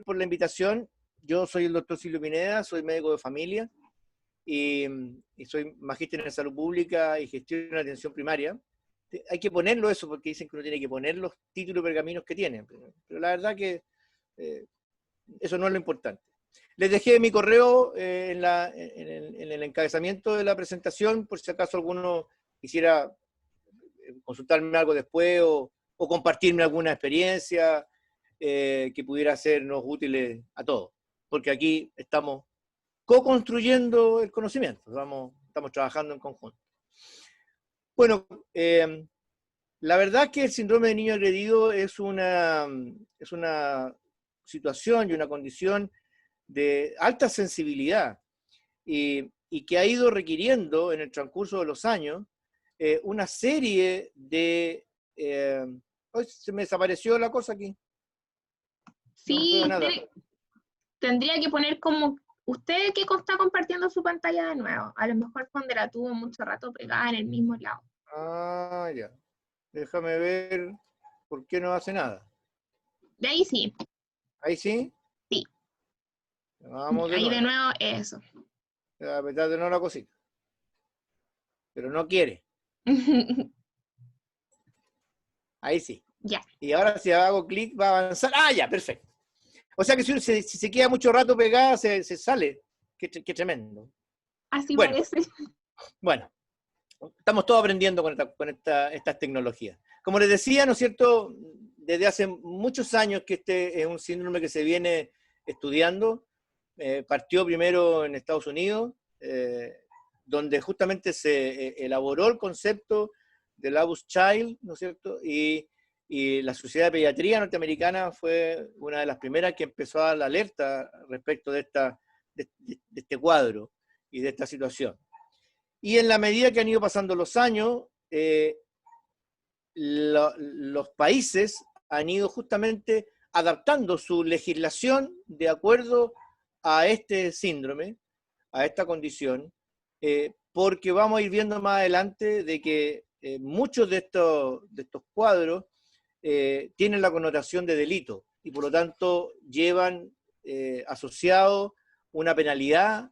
por la invitación. Yo soy el doctor Silvio Pineda, soy médico de familia y soy magíster en salud pública y gestión de atención primaria. Hay que ponerlo eso porque dicen que uno tiene que poner los títulos y pergaminos que tiene, pero la verdad que eso no es lo importante. Les dejé mi correo en el encabezamiento de la presentación, por si acaso alguno quisiera consultarme algo después o compartirme alguna experiencia que pudiera sernos útiles a todos, porque aquí estamos co-construyendo el conocimiento, estamos trabajando en conjunto. Bueno, la verdad es que el síndrome de niño agredido es una situación y una condición de alta sensibilidad y que ha ido requiriendo en el transcurso de los años una serie de... hoy se me desapareció la cosa aquí. No Sí, veo nada. tendría que poner como usted que está compartiendo su pantalla de nuevo. A lo mejor cuando la tuvo mucho rato pegada en el mismo lado. Ah, ya. Déjame ver por qué no hace nada. De ahí sí. ¿Ahí sí? Sí. Vamos de Ahí nuevo. de nuevo eso. Voy a apretar de nuevo la cosita. Pero no quiere. Ahí sí. Ya. Y ahora si hago clic va a avanzar. Ah, ya, perfecto. O sea que si se queda mucho rato pegada, se sale. Qué tremendo. Así Bueno, parece. bueno. Estamos todos aprendiendo con estas tecnologías. Como les decía, ¿no es cierto? Desde hace muchos años que este es un síndrome que se viene estudiando. Partió primero en Estados Unidos, donde justamente se elaboró el concepto del Abuse Child, ¿no es cierto? Y la Sociedad de Pediatría norteamericana fue una de las primeras que empezó a dar la alerta respecto de este cuadro y de esta situación. Y en la medida que han ido pasando los años, los países han ido justamente adaptando su legislación de acuerdo a este síndrome, a esta condición, porque vamos a ir viendo más adelante de que muchos de estos cuadros tienen la connotación de delito y por lo tanto llevan asociado una penalidad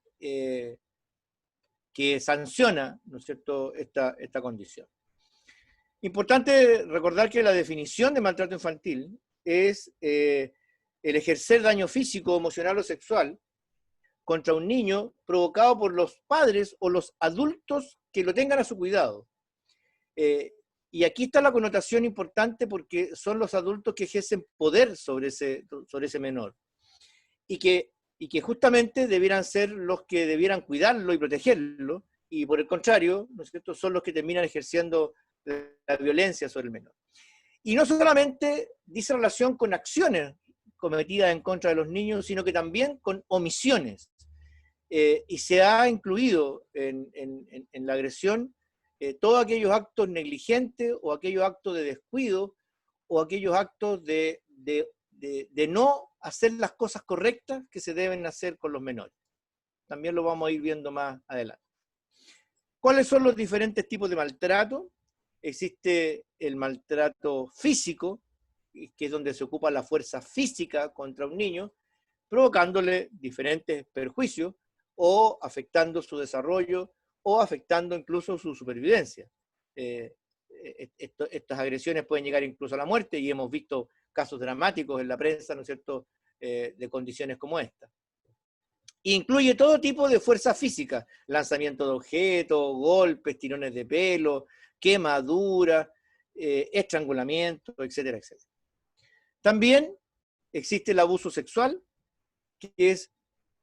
que sanciona, ¿no es cierto?, esta condición. Importante recordar que la definición de maltrato infantil es el ejercer daño físico, emocional o sexual contra un niño provocado por los padres o los adultos que lo tengan a su cuidado. Y aquí está la connotación importante porque son los adultos que ejercen poder sobre ese menor. Y que justamente debieran ser los que debieran cuidarlo y protegerlo, y por el contrario, ¿no es cierto?, son los que terminan ejerciendo la violencia sobre el menor. Y no solamente dice relación con acciones cometidas en contra de los niños, sino que también con omisiones. Y se ha incluido en la agresión todos aquellos actos negligentes o aquellos actos de descuido o aquellos actos de no hacer las cosas correctas que se deben hacer con los menores. También lo vamos a ir viendo más adelante. ¿Cuáles son los diferentes tipos de maltrato? Existe el maltrato físico, que es donde se ocupa la fuerza física contra un niño, provocándole diferentes perjuicios o afectando su desarrollo o afectando incluso su supervivencia. Estas agresiones pueden llegar incluso a la muerte y hemos visto casos dramáticos en la prensa, ¿no es cierto?, de condiciones como esta. Incluye todo tipo de fuerza física, lanzamiento de objetos, golpes, tirones de pelo, quemaduras, estrangulamiento, etcétera, etcétera. También existe el abuso sexual, que es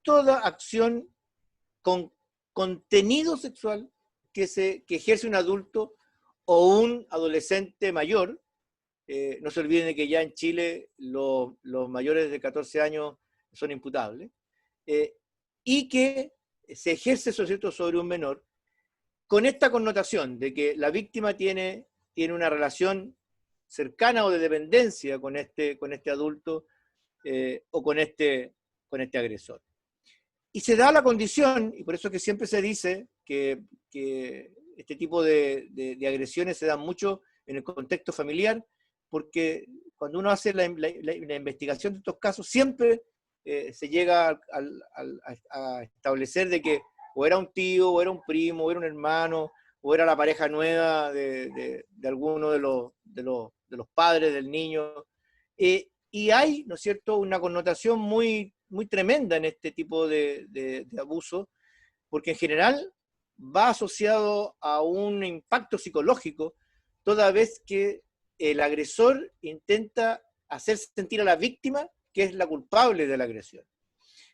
toda acción con contenido sexual que ejerce un adulto o un adolescente mayor. No se olviden de que ya en Chile los mayores de 14 años son imputables, y que se ejerce sobre un menor con esta connotación de que la víctima tiene una relación cercana o de dependencia con este adulto o con este agresor. Y se da la condición, y por eso es que siempre se dice que este tipo de agresiones se dan mucho en el contexto familiar, porque cuando uno hace la investigación de estos casos, siempre se llega a establecer de que o era un tío, o era un primo, o era un hermano, o era la pareja nueva de alguno de los padres del niño. Y hay, ¿no es cierto?, una connotación muy, muy tremenda en este tipo de abuso, porque en general va asociado a un impacto psicológico, toda vez que el agresor intenta hacer sentir a la víctima que es la culpable de la agresión.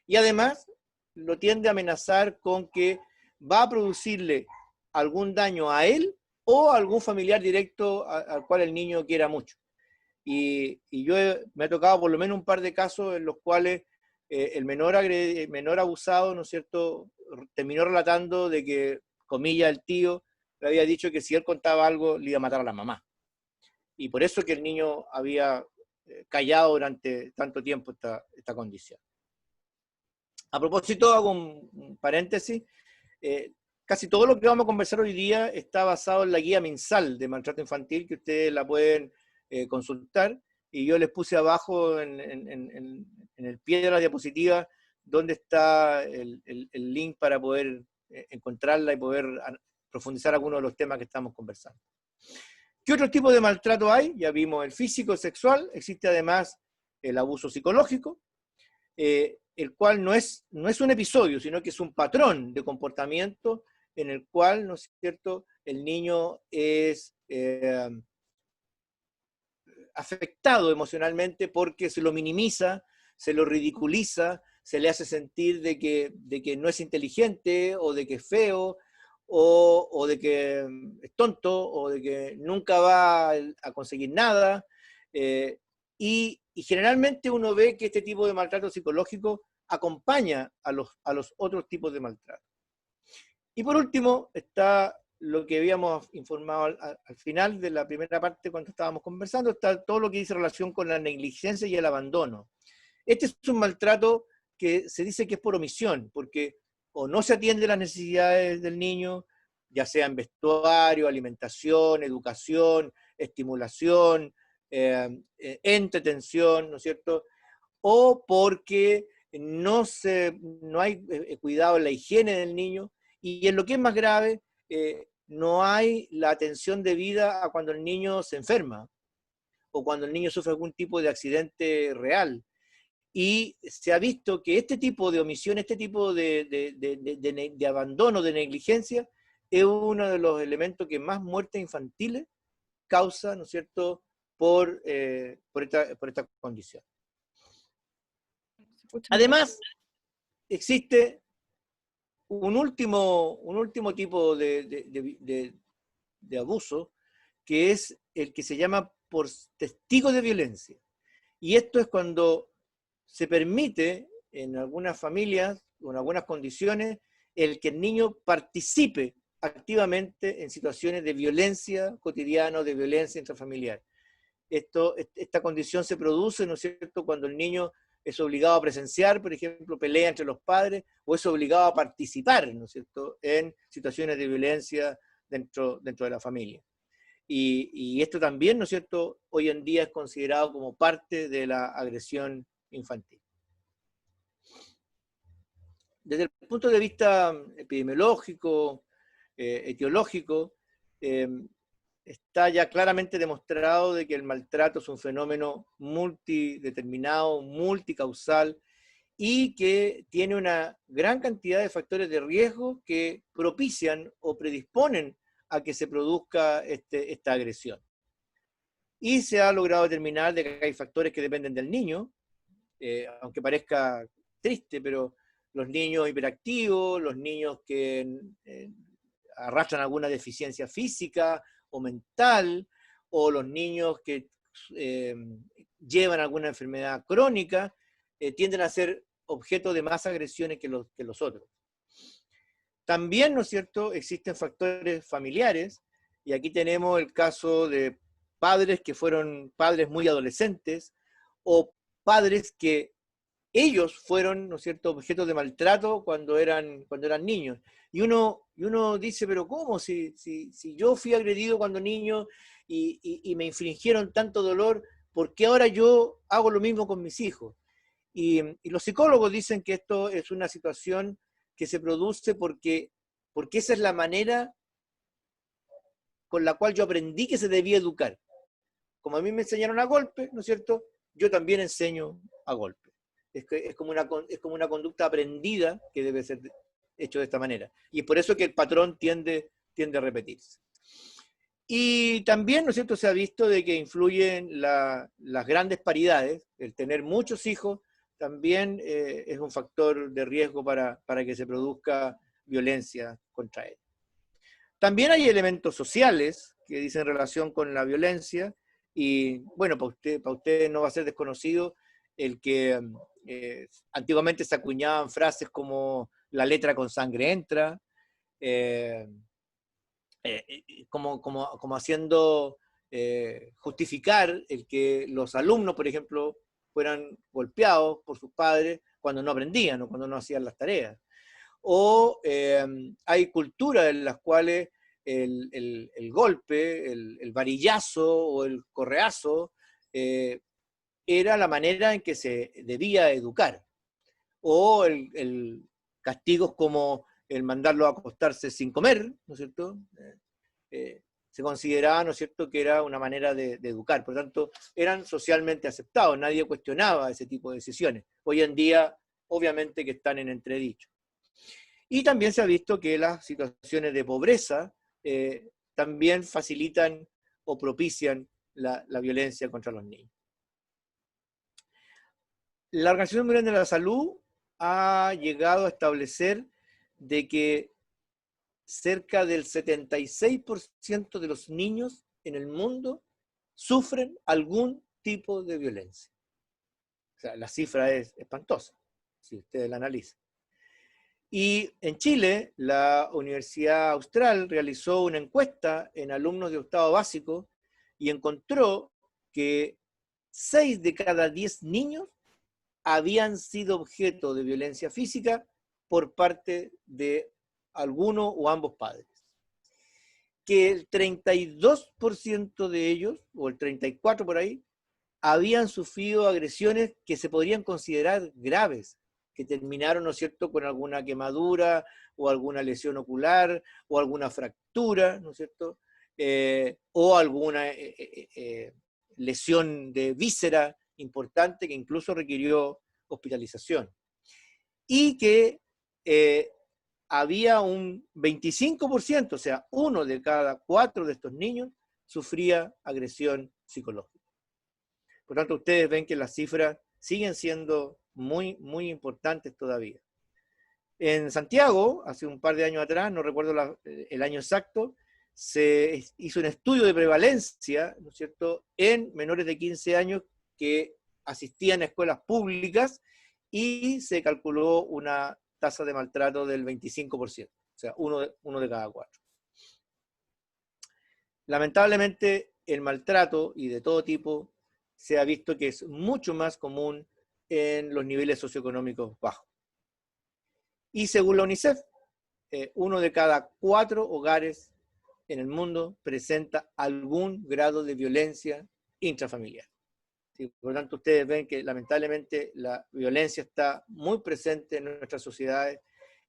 Y además lo tiende a amenazar con que va a producirle algún daño a él o a algún familiar directo al cual el niño quiera mucho. Y yo me ha tocado por lo menos un par de casos en los cuales el menor abusado, ¿no es cierto?, terminó relatando de que, comillas, el tío le había dicho que si él contaba algo le iba a matar a la mamá. Y por eso que el niño había callado durante tanto tiempo esta condición. A propósito, hago un paréntesis, casi todo lo que vamos a conversar hoy día está basado en la guía mensal de maltrato infantil, que ustedes la pueden consultar, y yo les puse abajo en el pie de la diapositiva donde está el link para poder encontrarla y poder profundizar algunos de los temas que estamos conversando. ¿Qué otros tipos de maltrato hay? Ya vimos el físico, el sexual, existe además el abuso psicológico, el cual no es un episodio, sino que es un patrón de comportamiento en el cual, ¿no es cierto?, el niño es afectado emocionalmente porque se lo minimiza, se lo ridiculiza, se le hace sentir de que no es inteligente, o de que es feo, o de que es tonto, o de que nunca va a conseguir nada. Y generalmente uno ve que este tipo de maltrato psicológico acompaña a los otros tipos de maltrato. Y por último está lo que habíamos informado al final de la primera parte cuando estábamos conversando, está todo lo que dice relación con la negligencia y el abandono. Este es un maltrato que se dice que es por omisión, porque o no se atiende las necesidades del niño, ya sea en vestuario, alimentación, educación, estimulación, entretención, ¿no es cierto?, o porque no hay cuidado en la higiene del niño, y en lo que es más grave, no hay la atención debida a cuando el niño se enferma, o cuando el niño sufre algún tipo de accidente real. Y se ha visto que este tipo de omisión, este tipo de abandono, de negligencia, es uno de los elementos que más muertes infantiles causa, ¿no es cierto?, por esta condición. Además, existe un último tipo de abuso, que es el que se llama por testigo de violencia. Y esto es cuando se permite en algunas familias, con algunas condiciones, el que el niño participe activamente en situaciones de violencia cotidiana o de violencia intrafamiliar. Esta condición se produce, ¿no es cierto?, cuando el niño es obligado a presenciar, por ejemplo, pelea entre los padres, o es obligado a participar, ¿no es cierto?, en situaciones de violencia dentro de la familia. Y esto también, ¿no es cierto?, hoy en día es considerado como parte de la agresión infantil. Desde el punto de vista epidemiológico, etiológico, está ya claramente demostrado de que el maltrato es un fenómeno multideterminado, multicausal, y que tiene una gran cantidad de factores de riesgo que propician o predisponen a que se produzca esta agresión. Y se ha logrado determinar de que hay factores que dependen del niño, aunque parezca triste, pero los niños hiperactivos, los niños que arrastran alguna deficiencia física o mental, o los niños que llevan alguna enfermedad crónica, tienden a ser objeto de más agresiones que los otros. También, ¿no es cierto?, existen factores familiares, y aquí tenemos el caso de padres que fueron padres muy adolescentes, o padres que ellos fueron, ¿no es cierto?, objetos de maltrato cuando eran niños. Y uno dice, pero ¿cómo? Si yo fui agredido cuando niño y me infligieron tanto dolor, ¿por qué ahora yo hago lo mismo con mis hijos? Y los psicólogos dicen que esto es una situación que se produce porque esa es la manera con la cual yo aprendí que se debía educar. Como a mí me enseñaron a golpe, ¿no es cierto? Yo también enseño a golpe. Es como una conducta aprendida que debe ser hecho de esta manera. Y es por eso que el patrón tiende a repetirse. Y también, ¿no es cierto?, se ha visto de que influyen las grandes paridades. El tener muchos hijos también es un factor de riesgo para que se produzca violencia contra él. También hay elementos sociales que dicen relación con la violencia, y bueno, para usted no va a ser desconocido el que antiguamente se acuñaban frases como la letra con sangre entra, como haciendo justificar el que los alumnos, por ejemplo, fueran golpeados por sus padres cuando no aprendían o cuando no hacían las tareas. O hay culturas en las cuales el golpe, el varillazo o el correazo era la manera en que se debía educar. O el castigos como el mandarlo a acostarse sin comer, ¿no es cierto? Se consideraba, ¿no es cierto?, que era una manera de educar. Por lo tanto, eran socialmente aceptados, nadie cuestionaba ese tipo de decisiones. Hoy en día, obviamente que están en entredicho. Y también se ha visto que las situaciones de pobreza también facilitan o propician la violencia contra los niños. La Organización Mundial de la Salud ha llegado a establecer de que cerca del 76% de los niños en el mundo sufren algún tipo de violencia. O sea, la cifra es espantosa, si ustedes la analizan. Y en Chile, la Universidad Austral realizó una encuesta en alumnos de octavo básico y encontró que 6 de cada 10 niños habían sido objeto de violencia física por parte de alguno o ambos padres. Que el 32% de ellos, o el 34% por ahí, habían sufrido agresiones que se podrían considerar graves, que terminaron, ¿no es cierto?, con alguna quemadura, o alguna lesión ocular, o alguna fractura, ¿no es cierto?, o alguna lesión de víscera importante que incluso requirió hospitalización. Y que había un 25%, o sea, 1 de cada 4 de estos niños sufría agresión psicológica. Por tanto, ustedes ven que las cifras siguen siendo muy, muy importantes todavía. En Santiago, hace un par de años atrás, no recuerdo el año exacto, se hizo un estudio de prevalencia, ¿no es cierto?, en menores de 15 años que asistían a escuelas públicas y se calculó una tasa de maltrato del 25%, o sea, uno de cada 4. Lamentablemente, el maltrato, y de todo tipo, se ha visto que es mucho más común en los niveles socioeconómicos bajos. Y según la UNICEF, 1 de cada 4 hogares en el mundo presenta algún grado de violencia intrafamiliar. ¿Sí? Por lo tanto, ustedes ven que lamentablemente la violencia está muy presente en nuestras sociedades,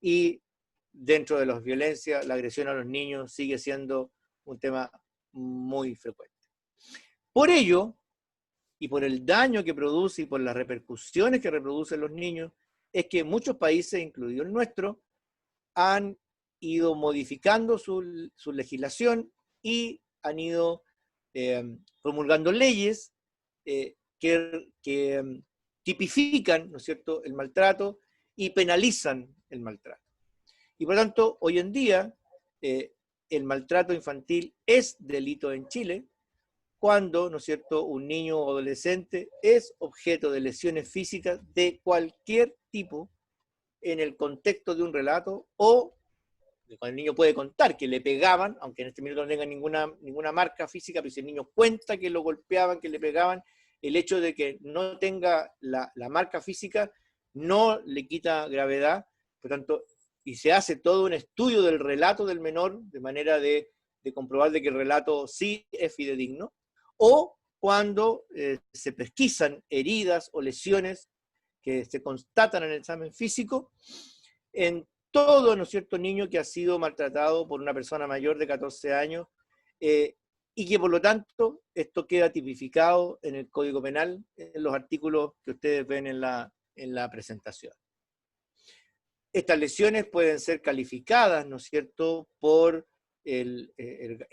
y dentro de las violencias, la agresión a los niños sigue siendo un tema muy frecuente. Por ello, y por el daño que produce y por las repercusiones que reproducen los niños, es que muchos países, incluido el nuestro, han ido modificando su legislación y han ido promulgando leyes que tipifican, ¿no es cierto?, el maltrato y penalizan el maltrato. Y por lo tanto, hoy en día, el maltrato infantil es delito en Chile cuando, ¿no es cierto?, un niño o adolescente es objeto de lesiones físicas de cualquier tipo en el contexto de un relato, o cuando el niño puede contar que le pegaban, aunque en este minuto no tenga ninguna marca física, pero si el niño cuenta que lo golpeaban, que le pegaban, el hecho de que no tenga la marca física no le quita gravedad. Por tanto, y se hace todo un estudio del relato del menor, de manera de comprobar de que el relato sí es fidedigno, o cuando se pesquisan heridas o lesiones que se constatan en el examen físico en todo, ¿no es cierto?, niño que ha sido maltratado por una persona mayor de 14 años, y que por lo tanto esto queda tipificado en el Código Penal, en los artículos que ustedes ven en la presentación. Estas lesiones pueden ser calificadas, ¿no es cierto?, por el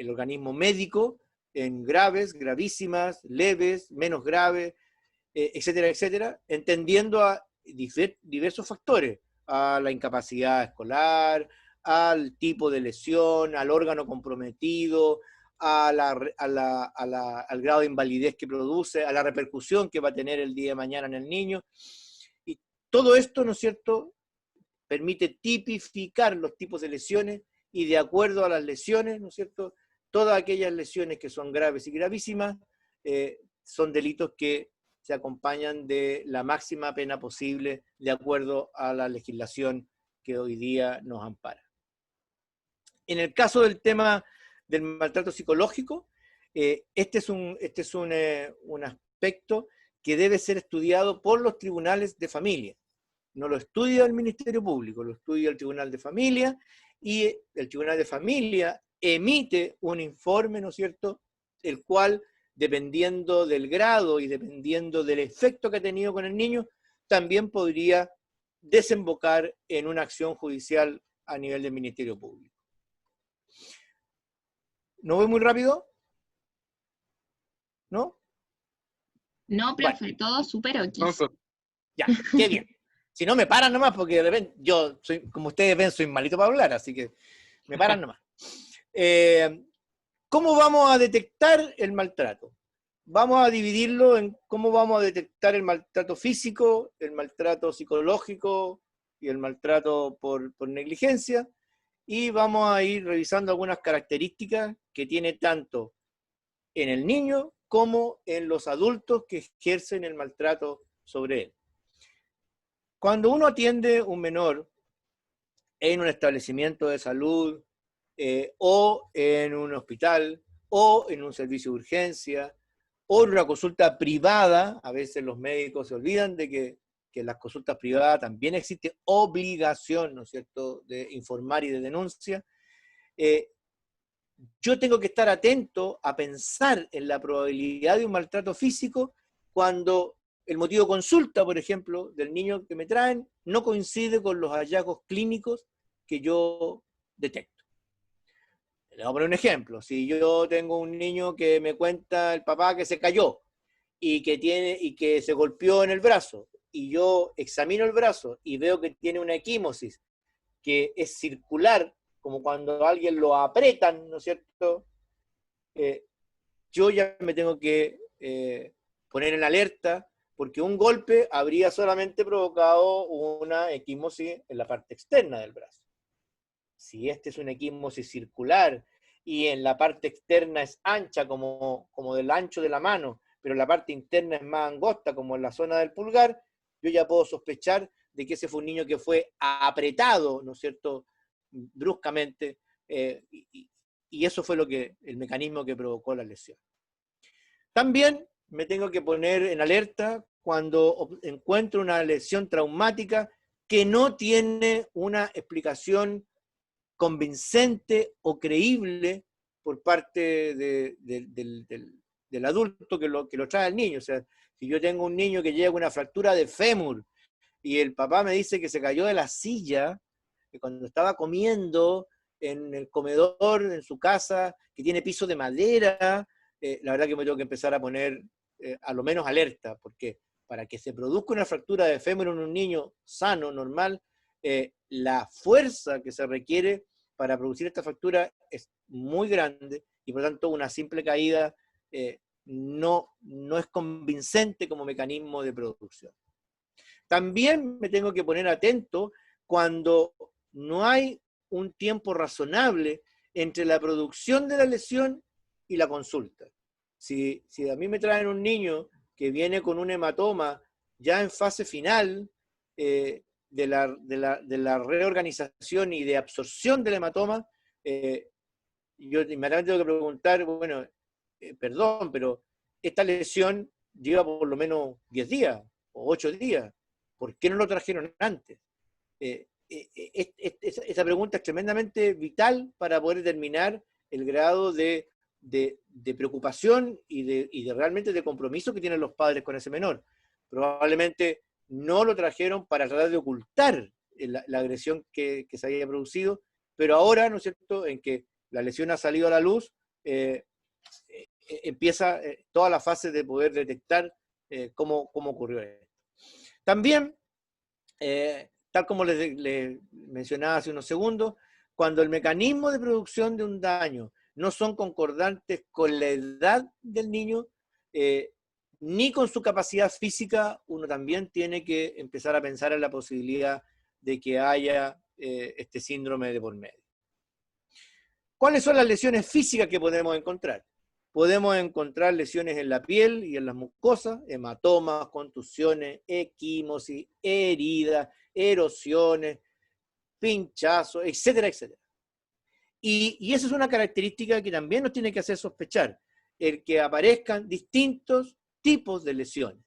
organismo médico en graves, gravísimas, leves, menos graves, etcétera, etcétera, entendiendo a diversos factores, a la incapacidad escolar, al tipo de lesión, al órgano comprometido, al grado de invalidez que produce, a la repercusión que va a tener el día de mañana en el niño. Y todo esto, ¿no es cierto?, permite tipificar los tipos de lesiones y de acuerdo a las lesiones, ¿no es cierto?, todas aquellas lesiones que son graves y gravísimas son delitos que se acompañan de la máxima pena posible de acuerdo a la legislación que hoy día nos ampara. En el caso del tema del maltrato psicológico, este es un aspecto que debe ser estudiado por los tribunales de familia. No lo estudia el Ministerio Público, lo estudia el Tribunal de Familia, y el Tribunal de Familia emite un informe, ¿no es cierto?, el cual, dependiendo del grado y dependiendo del efecto que ha tenido con el niño, también podría desembocar en una acción judicial a nivel del Ministerio Público. ¿No voy muy rápido? ¿No? No, profe, bueno, todo súper ok. Ya, qué bien. Si no, me paran nomás, porque de repente yo, soy, como ustedes ven, soy malito para hablar, así que me paran nomás. ¿Cómo vamos a detectar el maltrato? Vamos a dividirlo en cómo vamos a detectar el maltrato físico, el maltrato psicológico y el maltrato por negligencia, y vamos a ir revisando algunas características que tiene tanto en el niño como en los adultos que ejercen el maltrato sobre él. Cuando uno atiende a un menor en un establecimiento de salud, o en un hospital, o en un servicio de urgencia, o en una consulta privada, a veces los médicos se olvidan de que en las consultas privadas también existe obligación, ¿no es cierto?, de informar y de denuncia. Yo tengo que estar atento a pensar en la probabilidad de un maltrato físico cuando el motivo de consulta, por ejemplo, del niño que me traen, no coincide con los hallazgos clínicos que yo detecto. Le voy a poner un ejemplo. Si yo tengo un niño que me cuenta el papá que se cayó y que se golpeó en el brazo, y yo examino el brazo y veo que tiene una equimosis que es circular, como cuando a alguien lo apretan, ¿no es cierto? Yo ya me tengo que poner en alerta, porque un golpe habría solamente provocado una equimosis en la parte externa del brazo. Si este es una equimosis circular y en la parte externa es ancha como del ancho de la mano, pero la parte interna es más angosta como en la zona del pulgar, yo ya puedo sospechar de que ese fue un niño que fue apretado, ¿no es cierto?, bruscamente, y eso fue el mecanismo que provocó la lesión. También me tengo que poner en alerta cuando encuentro una lesión traumática que no tiene una explicación convincente o creíble por parte del adulto que lo trae al niño. O sea, si yo tengo un niño que llega con una fractura de fémur y el papá me dice que se cayó de la silla que cuando estaba comiendo en el comedor en su casa, que tiene piso de madera, la verdad que me tengo que empezar a poner a lo menos alerta, porque para que se produzca una fractura de fémur en un niño sano, normal, la fuerza que se requiere para producir esta fractura es muy grande y por lo tanto una simple caída no es convincente como mecanismo de producción. También me tengo que poner atento cuando no hay un tiempo razonable entre la producción de la lesión y la consulta. Si a mí me traen un niño que viene con un hematoma ya en fase final de la reorganización y de absorción del hematoma, yo inmediatamente tengo que preguntar, bueno, perdón, pero esta lesión lleva por lo menos 10 días o 8 días. ¿Por qué no lo trajeron antes? Esa pregunta es tremendamente vital para poder determinar el grado de preocupación y de realmente de compromiso que tienen los padres con ese menor. Probablemente no lo trajeron para tratar de ocultar la agresión que se había producido, pero ahora, ¿no es cierto?, en que la lesión ha salido a la luz, empieza toda la fase de poder detectar cómo ocurrió esto. También, tal como les mencionaba hace unos segundos, cuando el mecanismo de producción de un daño no son concordantes con la edad del niño, ni con su capacidad física, uno también tiene que empezar a pensar en la posibilidad de que haya este síndrome de por medio. ¿Cuáles son las lesiones físicas que podemos encontrar? Podemos encontrar lesiones en la piel y en las mucosas, hematomas, contusiones, equimosis, heridas, erosiones, pinchazos, etcétera, etcétera. Y esa es una característica que también nos tiene que hacer sospechar, el que aparezcan distintos tipos de lesiones.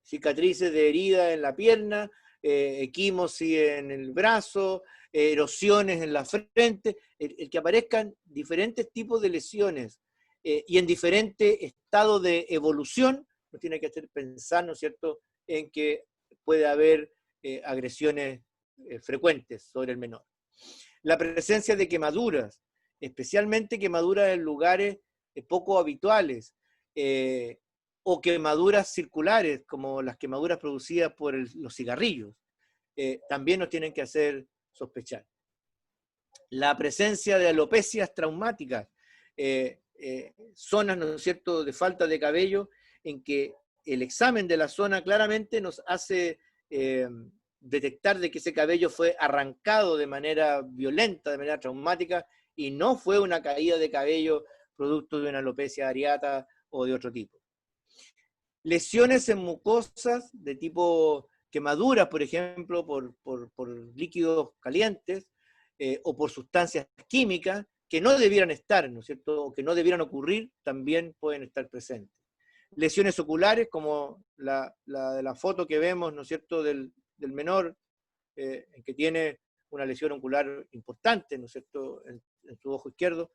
Cicatrices de herida en la pierna, equimosis en el brazo, erosiones en la frente, el que aparezcan diferentes tipos de lesiones y en diferente estado de evolución, nos tiene que hacer pensar, ¿no es cierto?, en que puede haber agresiones frecuentes sobre el menor. La presencia de quemaduras, especialmente quemaduras en lugares poco habituales, o quemaduras circulares, como las quemaduras producidas por los cigarrillos, también nos tienen que hacer sospechar. La presencia de alopecias traumáticas, zonas, ¿no es cierto?, de falta de cabello, en que el examen de la zona claramente nos hace detectar de que ese cabello fue arrancado de manera violenta, de manera traumática, y no fue una caída de cabello producto de una alopecia areata o de otro tipo. Lesiones en mucosas de tipo quemaduras, por ejemplo, por líquidos calientes o por sustancias químicas que no debieran estar, ¿no es cierto?, o que no debieran ocurrir, también pueden estar presentes. Lesiones oculares, como la de la foto que vemos, ¿no es cierto?, del menor, en que tiene una lesión ocular importante, ¿no es cierto?, en su ojo izquierdo,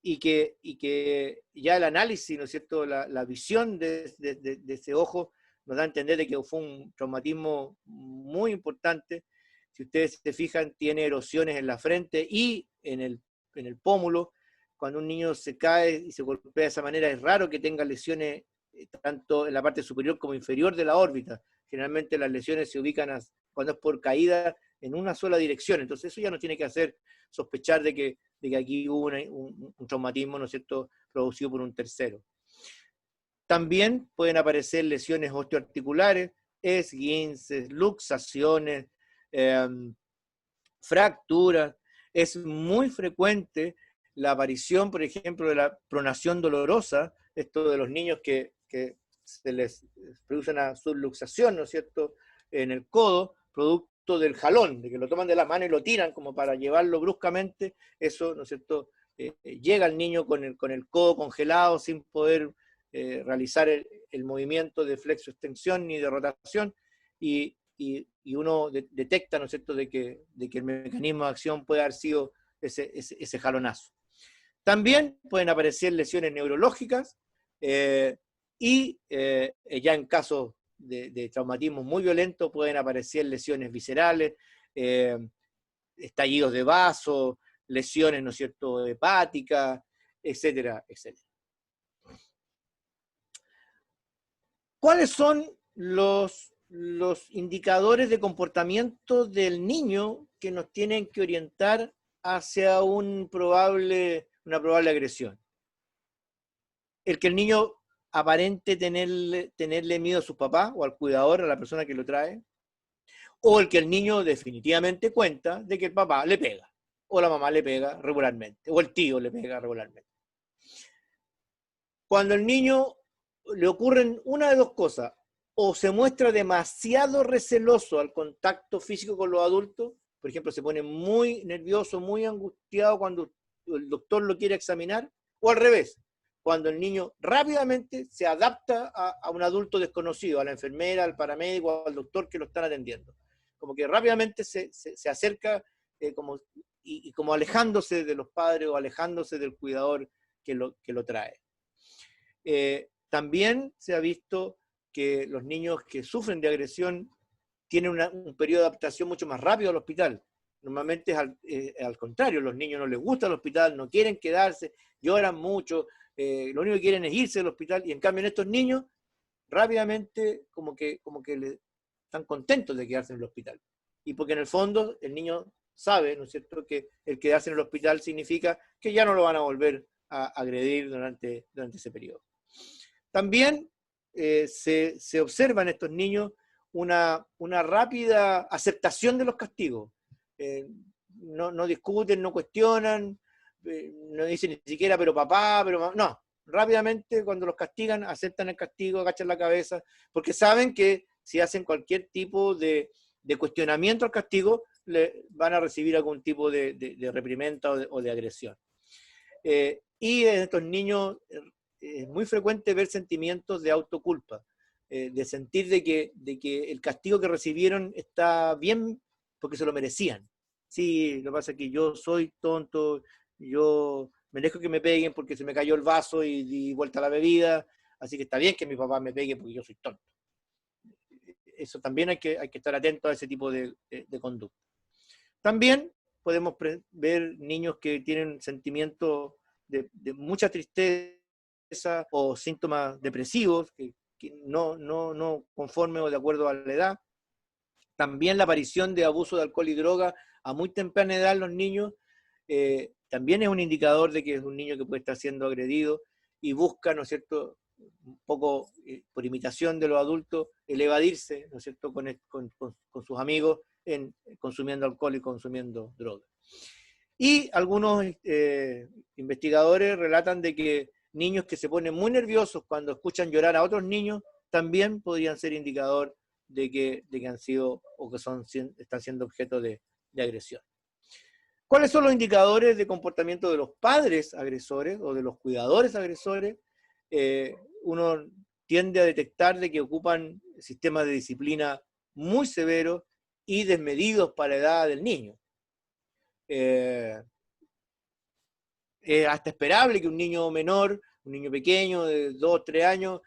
y que ya el análisis, ¿no es cierto?, la visión de ese ojo nos da a entender de que fue un traumatismo muy importante. Si ustedes se fijan, tiene erosiones en la frente y en el pómulo. Cuando un niño se cae y se golpea de esa manera, es raro que tenga lesiones tanto en la parte superior como inferior de la órbita. Generalmente las lesiones se ubican cuando es por caída en una sola dirección. Entonces eso ya nos tiene que hacer sospechar de que aquí hubo un traumatismo, ¿no es cierto?, producido por un tercero. También pueden aparecer lesiones osteoarticulares, esguinces, luxaciones, fracturas. Es muy frecuente la aparición, por ejemplo, de la pronación dolorosa, esto de los niños que se les produce una subluxación, ¿no es cierto?, en el codo, producto del jalón, de que lo toman de la mano y lo tiran como para llevarlo bruscamente. Eso, ¿no es cierto?, llega al niño con el codo congelado sin poder realizar el movimiento de flexo-extensión ni de rotación, y uno detecta, ¿no es cierto?, de que el mecanismo de acción puede haber sido ese jalonazo. También pueden aparecer lesiones neurológicas y ya en casos de traumatismo muy violento pueden aparecer lesiones viscerales, estallidos de vaso, lesiones, ¿no es cierto?, hepáticas, etcétera, etcétera. ¿Cuáles son los indicadores de comportamiento del niño que nos tienen que orientar hacia una probable agresión? El que el niño aparente tenerle miedo a sus papás o al cuidador, a la persona que lo trae, o el que el niño definitivamente cuenta de que el papá le pega, o la mamá le pega regularmente, o el tío le pega regularmente. Cuando al niño le ocurren una de dos cosas, o se muestra demasiado receloso al contacto físico con los adultos, por ejemplo, se pone muy nervioso, muy angustiado cuando el doctor lo quiere examinar, o al revés, cuando el niño rápidamente se adapta a un adulto desconocido, a la enfermera, al paramédico, al doctor que lo están atendiendo. Como que rápidamente se acerca y como alejándose de los padres o alejándose del cuidador que lo trae. También se ha visto que los niños que sufren de agresión tienen un periodo de adaptación mucho más rápido al hospital. Normalmente es al contrario, los niños no les gusta el hospital, no quieren quedarse, lloran mucho, lo único que quieren es irse del hospital, y en cambio en estos niños rápidamente como que están contentos de quedarse en el hospital. Y porque en el fondo el niño sabe, ¿no es cierto?, que el quedarse en el hospital significa que ya no lo van a volver a agredir durante ese periodo. También se observa en estos niños una rápida aceptación de los castigos. No discuten, no cuestionan, no dicen ni siquiera pero papá, pero mamá. No, rápidamente cuando los castigan aceptan el castigo, agachan la cabeza, porque saben que si hacen cualquier tipo de cuestionamiento al castigo, van a recibir algún tipo de reprimenda o de agresión. Y en estos niños es muy frecuente ver sentimientos de autoculpa, de sentir de que el castigo que recibieron está bien porque se lo merecían. Sí, lo que pasa es que yo soy tonto, yo merezco que me peguen porque se me cayó el vaso y di vuelta a la bebida, así que está bien que mi papá me pegue porque yo soy tonto. Eso también hay que estar atento a ese tipo de conducta. También podemos ver niños que tienen sentimientos de mucha tristeza o síntomas depresivos que no conforme o de acuerdo a la edad. También la aparición de abuso de alcohol y droga a muy temprana edad en los niños también es un indicador de que es un niño que puede estar siendo agredido y busca, ¿no es cierto?, un poco por imitación de los adultos, el evadirse, ¿no es cierto?, con sus amigos consumiendo alcohol y consumiendo droga. Y algunos investigadores relatan de que niños que se ponen muy nerviosos cuando escuchan llorar a otros niños también podrían ser indicador de que han sido o que están siendo objeto de agresión. ¿Cuáles son los indicadores de comportamiento de los padres agresores o de los cuidadores agresores? Uno tiende a detectar de que ocupan sistemas de disciplina muy severos y desmedidos para la edad del niño. Es hasta esperable que un niño menor, un niño pequeño de 2 o 3 años,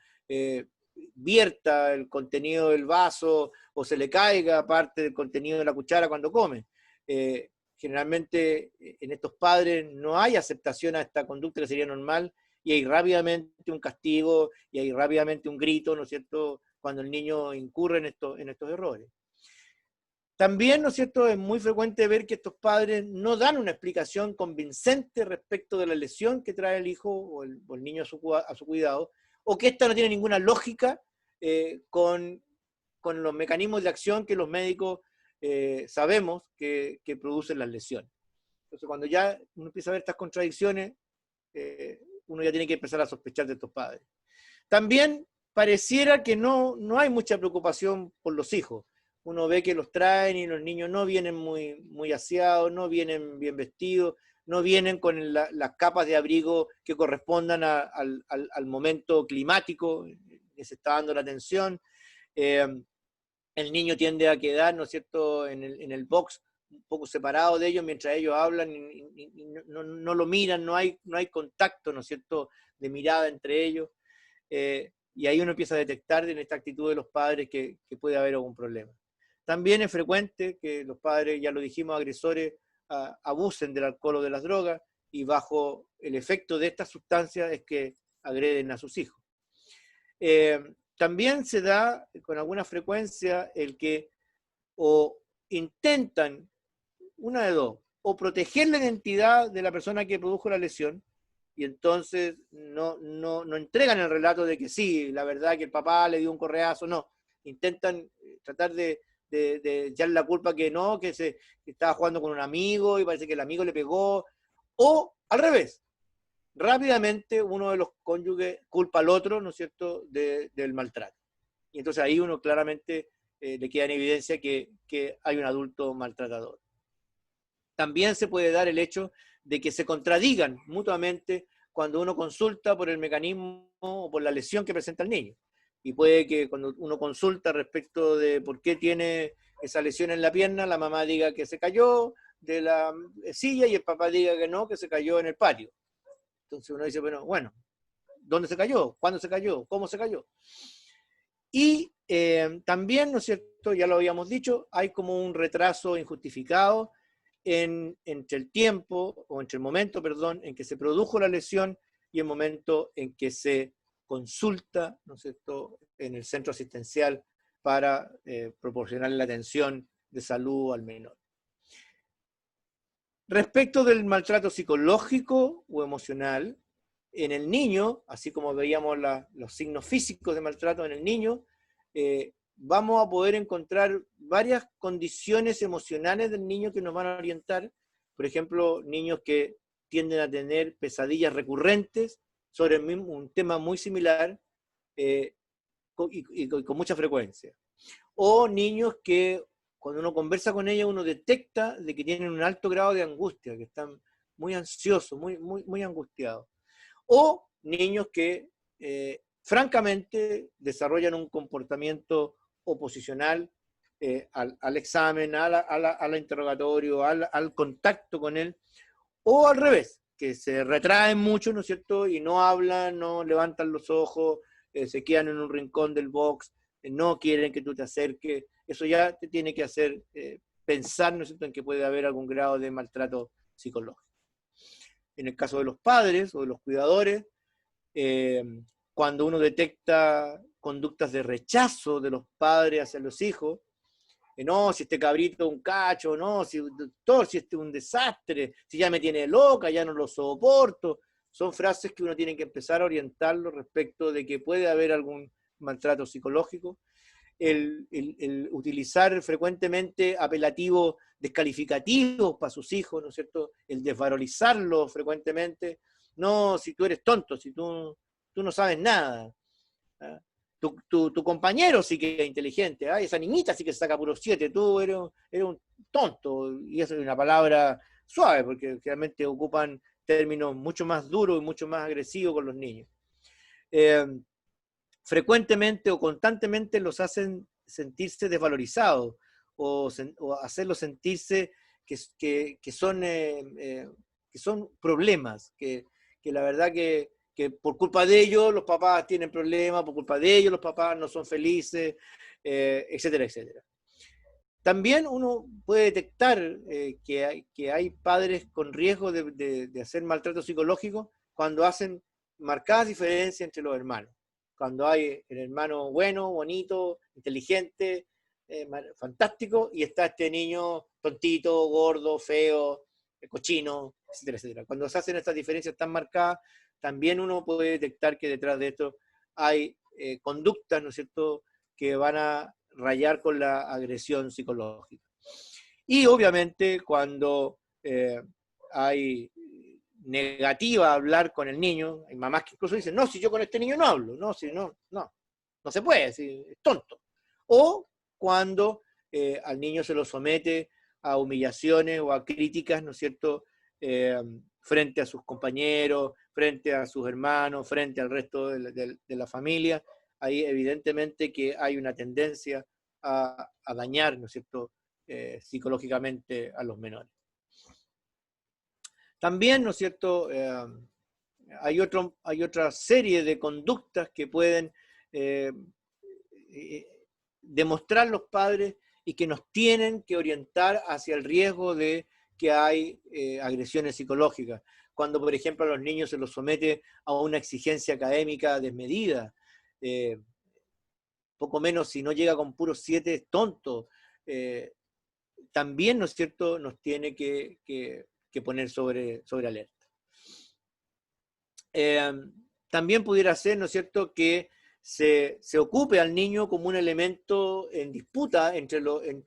vierta el contenido del vaso o se le caiga parte del contenido de la cuchara cuando come. Generalmente en estos padres no hay aceptación a esta conducta que sería normal y hay rápidamente un castigo y hay rápidamente un grito, ¿no es cierto?, cuando el niño incurre en estos errores. También, ¿no es cierto?, es muy frecuente ver que estos padres no dan una explicación convincente respecto de la lesión que trae el hijo o el niño a su cuidado, o que esta no tiene ninguna lógica con los mecanismos de acción que los médicos sabemos que producen las lesiones. Entonces, cuando ya uno empieza a ver estas contradicciones, uno ya tiene que empezar a sospechar de estos padres. También pareciera que no hay mucha preocupación por los hijos. Uno ve que los traen y los niños no vienen muy aseados, no vienen bien vestidos, no vienen con las capas de abrigo que correspondan al momento climático que se está dando la atención. El niño tiende a quedar, ¿no es cierto?, en el box un poco separado de ellos mientras ellos hablan y no lo miran, no hay contacto, ¿no es cierto?, de mirada entre ellos. Y ahí uno empieza a detectar en esta actitud de los padres que puede haber algún problema. También es frecuente que los padres, ya lo dijimos, agresores, abusen del alcohol o de las drogas y bajo el efecto de estas sustancias es que agreden a sus hijos. También se da con alguna frecuencia el que o intentan, una de dos, o proteger la identidad de la persona que produjo la lesión, y entonces no entregan el relato de que sí, la verdad que el papá le dio un correazo, no. Intentan tratar de echarle la culpa que no, que estaba jugando con un amigo y parece que el amigo le pegó, o al revés. Rápidamente uno de los cónyuges culpa al otro, ¿no es cierto?, del maltrato. Y entonces ahí uno claramente le queda en evidencia que hay un adulto maltratador. También se puede dar el hecho de que se contradigan mutuamente cuando uno consulta por el mecanismo o por la lesión que presenta el niño. Y puede que cuando uno consulta respecto de por qué tiene esa lesión en la pierna, la mamá diga que se cayó de la silla y el papá diga que no, que se cayó en el patio. Entonces uno dice, bueno, ¿dónde se cayó? ¿Cuándo se cayó? ¿Cómo se cayó? Y también, ¿no es cierto?, ya lo habíamos dicho, hay como un retraso injustificado entre el tiempo, o entre el momento, perdón, en que se produjo la lesión y el momento en que se consulta, ¿no es cierto?, en el centro asistencial para proporcionarle la atención de salud al menor. Respecto del maltrato psicológico o emocional, en el niño, así como veíamos los signos físicos de maltrato en el niño, vamos a poder encontrar varias condiciones emocionales del niño que nos van a orientar. Por ejemplo, niños que tienden a tener pesadillas recurrentes sobre un tema muy similar y con mucha frecuencia. O niños que cuando uno conversa con ellos uno detecta de que tienen un alto grado de angustia, que están muy ansiosos, muy angustiados. O niños que francamente desarrollan un comportamiento oposicional al examen, al interrogatorio, al contacto con él, o al revés, que se retraen mucho, ¿no es cierto?, y no hablan, no levantan los ojos, se quedan en un rincón del box, no quieren que tú te acerques. Eso ya te tiene que hacer pensar, ¿no es cierto?, en que puede haber algún grado de maltrato psicológico. En el caso de los padres o de los cuidadores, cuando uno detecta conductas de rechazo de los padres hacia los hijos, no, si este cabrito es un cacho, no, si este es un desastre, si ya me tiene loca, ya no lo soporto, son frases que uno tiene que empezar a orientarlo respecto de que puede haber algún maltrato psicológico. El utilizar frecuentemente apelativos descalificativos para sus hijos, ¿no es cierto? El desvalorizarlos frecuentemente. No, si tú eres tonto, si tú no sabes nada. ¿Ah? Tu compañero sí que es inteligente, esa niñita sí que saca puros 7, tú eres un tonto. Y eso es una palabra suave, porque realmente ocupan términos mucho más duros y mucho más agresivos con los niños. Frecuentemente o constantemente los hacen sentirse desvalorizados o hacerlos sentirse que son problemas, que la verdad que por culpa de ellos los papás tienen problemas, por culpa de ellos los papás no son felices, etcétera, etcétera. También uno puede detectar que hay padres con riesgo de hacer maltrato psicológico cuando hacen marcadas diferencias entre los hermanos. Cuando hay el hermano bueno, bonito, inteligente, fantástico, y está este niño tontito, gordo, feo, cochino, etcétera, etcétera. Cuando se hacen estas diferencias tan marcadas, también uno puede detectar que detrás de esto hay conductas, ¿no es cierto?, que van a rayar con la agresión psicológica. Y obviamente cuando hay negativa a hablar con el niño, hay mamás que incluso dicen, no, si yo con este niño no hablo, no se puede, si es tonto. O cuando al niño se lo somete a humillaciones o a críticas, ¿no es cierto?, frente a sus compañeros, frente a sus hermanos, frente al resto de la familia. Ahí evidentemente que hay una tendencia a dañar, ¿no es cierto?, psicológicamente a los menores. También, ¿no es cierto?, hay otra serie de conductas que pueden demostrar los padres y que nos tienen que orientar hacia el riesgo de que hay agresiones psicológicas. Cuando, por ejemplo, a los niños se los somete a una exigencia académica desmedida, poco menos si no llega con puros 7 es tonto. También, ¿no es cierto?, nos tiene que poner sobre alerta. También pudiera ser, ¿no es cierto?, que se ocupe al niño como un elemento en disputa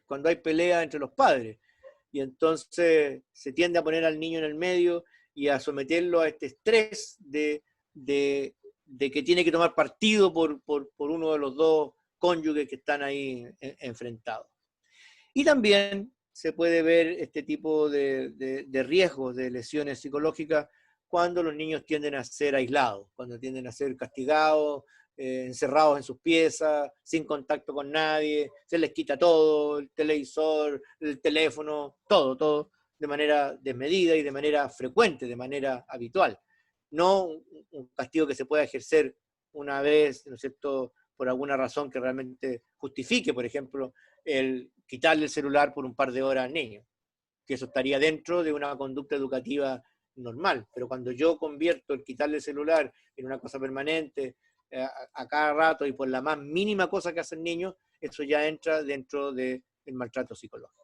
cuando hay pelea entre los padres. Y entonces se tiende a poner al niño en el medio y a someterlo a este estrés de que tiene que tomar partido por uno de los dos cónyuges que están ahí enfrentados. Y también se puede ver este tipo de riesgos de lesiones psicológicas cuando los niños tienden a ser aislados, cuando tienden a ser castigados, encerrados en sus piezas, sin contacto con nadie, se les quita todo, el televisor, el teléfono, todo, de manera desmedida y de manera frecuente, de manera habitual. No un castigo que se pueda ejercer una vez, ¿no es cierto?, por alguna razón que realmente justifique, por ejemplo, el quitarle el celular por un par de horas al niño, que eso estaría dentro de una conducta educativa normal, pero cuando yo convierto el quitarle el celular en una cosa permanente, a cada rato y por la más mínima cosa que hace el niño, eso ya entra dentro del maltrato psicológico.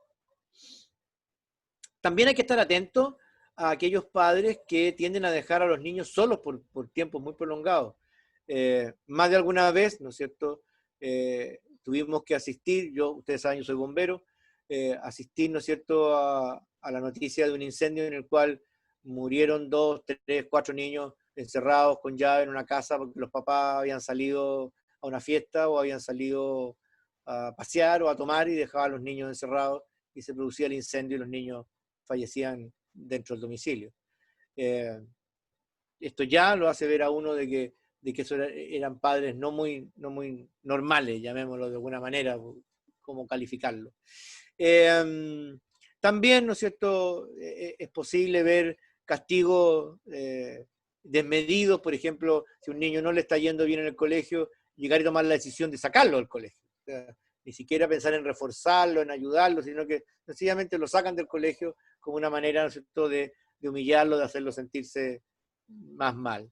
También hay que estar atento a aquellos padres que tienden a dejar a los niños solos por tiempos muy prolongados. Más de alguna vez, ¿no es cierto?, tuvimos que asistir, ustedes saben, yo soy bombero, asistir, ¿no es cierto?, a la noticia de un incendio en el cual murieron 2, 3, 4 niños encerrados con llave en una casa porque los papás habían salido a una fiesta o habían salido a pasear o a tomar y dejaban a los niños encerrados y se producía el incendio y los niños fallecían dentro del domicilio. Esto ya lo hace ver a uno de que esos eran padres no muy normales, llamémoslo de alguna manera, cómo calificarlo. También, ¿no es cierto?, es posible ver castigos desmedidos, por ejemplo, si un niño no le está yendo bien en el colegio, llegar y tomar la decisión de sacarlo del colegio. O sea, ni siquiera pensar en reforzarlo, en ayudarlo, sino que sencillamente lo sacan del colegio como una manera, ¿no es cierto?, de humillarlo, de hacerlo sentirse más mal.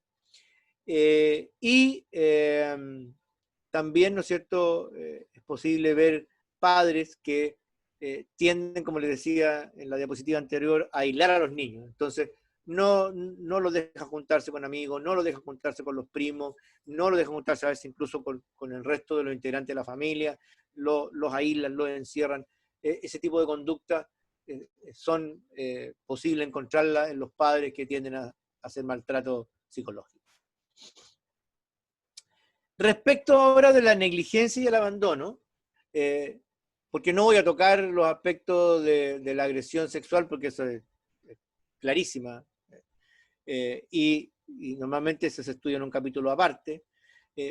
También, ¿no es cierto?, es posible ver padres que tienden, como les decía en la diapositiva anterior, a aislar a los niños. Entonces, no los dejan juntarse con amigos, no los dejan juntarse con los primos, no los dejan juntarse a veces incluso con el resto de los integrantes de la familia, los aíslan, los encierran. Ese tipo de conductas son posibles encontrarlas en los padres que tienden a hacer maltrato psicológico. Respecto ahora de la negligencia y el abandono, porque no voy a tocar los aspectos de la agresión sexual, porque eso es clarísima, y normalmente eso se estudia en un capítulo aparte,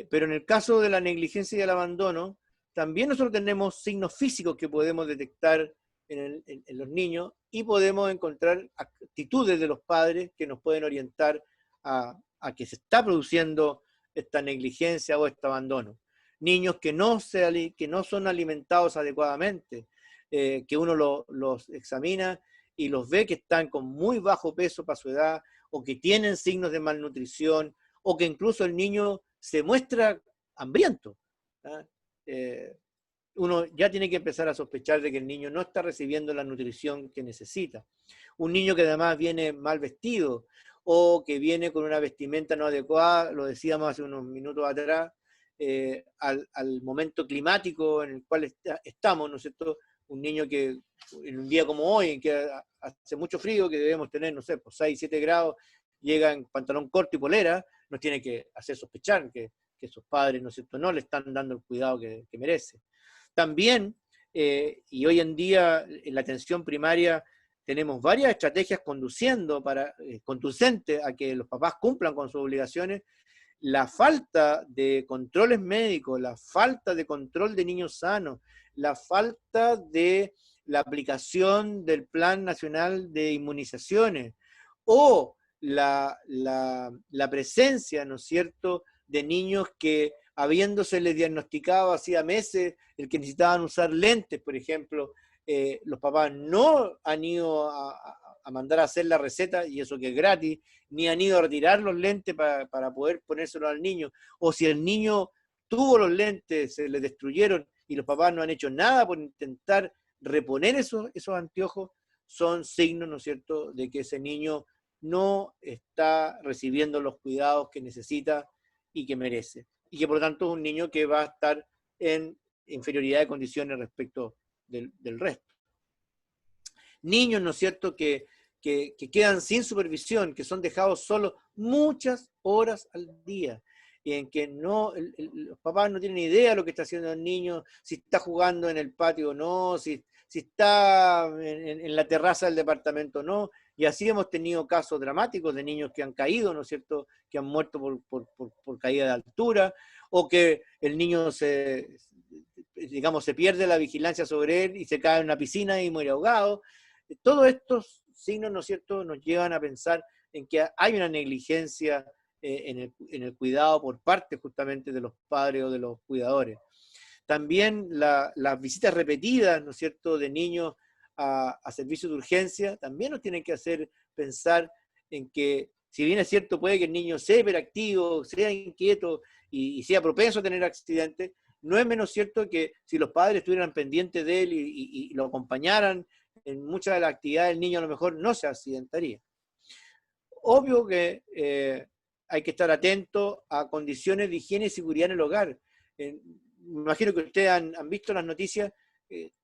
pero en el caso de la negligencia y el abandono, también nosotros tenemos signos físicos que podemos detectar en los niños y podemos encontrar actitudes de los padres que nos pueden orientar a que se está produciendo esta negligencia o este abandono. Niños que no son alimentados adecuadamente, que uno los examina y los ve que están con muy bajo peso para su edad, o que tienen signos de malnutrición, o que incluso el niño se muestra hambriento. Uno ya tiene que empezar a sospechar de que el niño no está recibiendo la nutrición que necesita. Un niño que además viene mal vestido, o que viene con una vestimenta no adecuada, lo decíamos hace unos minutos atrás, al momento climático en el cual estamos, ¿no es cierto? Un niño que en un día como hoy, en que hace mucho frío, que debemos tener, no sé, pues 6, 7 grados, llega en pantalón corto y polera, nos tiene que hacer sospechar que sus padres, ¿no es cierto?, no le están dando el cuidado que merece. También, y hoy en día en la atención primaria tenemos varias estrategias conducentes a que los papás cumplan con sus obligaciones. La falta de controles médicos, la falta de control de niños sanos, la falta de la aplicación del Plan Nacional de Inmunizaciones, o la presencia, ¿no es cierto?, de niños que, habiéndoseles diagnosticado hacía meses el que necesitaban usar lentes, por ejemplo, los papás no han ido a mandar a hacer la receta, y eso que es gratis, ni han ido a retirar los lentes para poder ponérselos al niño. O si el niño tuvo los lentes, se le destruyeron y los papás no han hecho nada por intentar reponer esos anteojos, son signos, ¿no es cierto?, de que ese niño no está recibiendo los cuidados que necesita y que merece. Y que por lo tanto es un niño que va a estar en inferioridad de condiciones respecto del resto. Niños, ¿no es cierto?, que quedan sin supervisión, que son dejados solos muchas horas al día, y en que los papás no tienen idea de lo que está haciendo el niño, si está jugando en el patio o no, si está en la terraza del departamento o no, Y así hemos tenido casos dramáticos de niños que han caído, ¿no es cierto?, que han muerto por caída de altura, o que el niño digamos, se pierde la vigilancia sobre él y se cae en una piscina y muere ahogado. Todos estos signos, ¿no es cierto?, nos llevan a pensar en que hay una negligencia en el cuidado por parte justamente de los padres o de los cuidadores. También las visitas repetidas, ¿no es cierto?, de niños a servicios de urgencia, también nos tienen que hacer pensar en que, si bien es cierto, puede que el niño sea hiperactivo, sea inquieto y sea propenso a tener accidentes, no es menos cierto que si los padres estuvieran pendientes de él y lo acompañaran en muchas de las actividades, el niño a lo mejor no se accidentaría. Obvio que hay que estar atento a condiciones de higiene y seguridad en el hogar. Me imagino que ustedes han visto las noticias,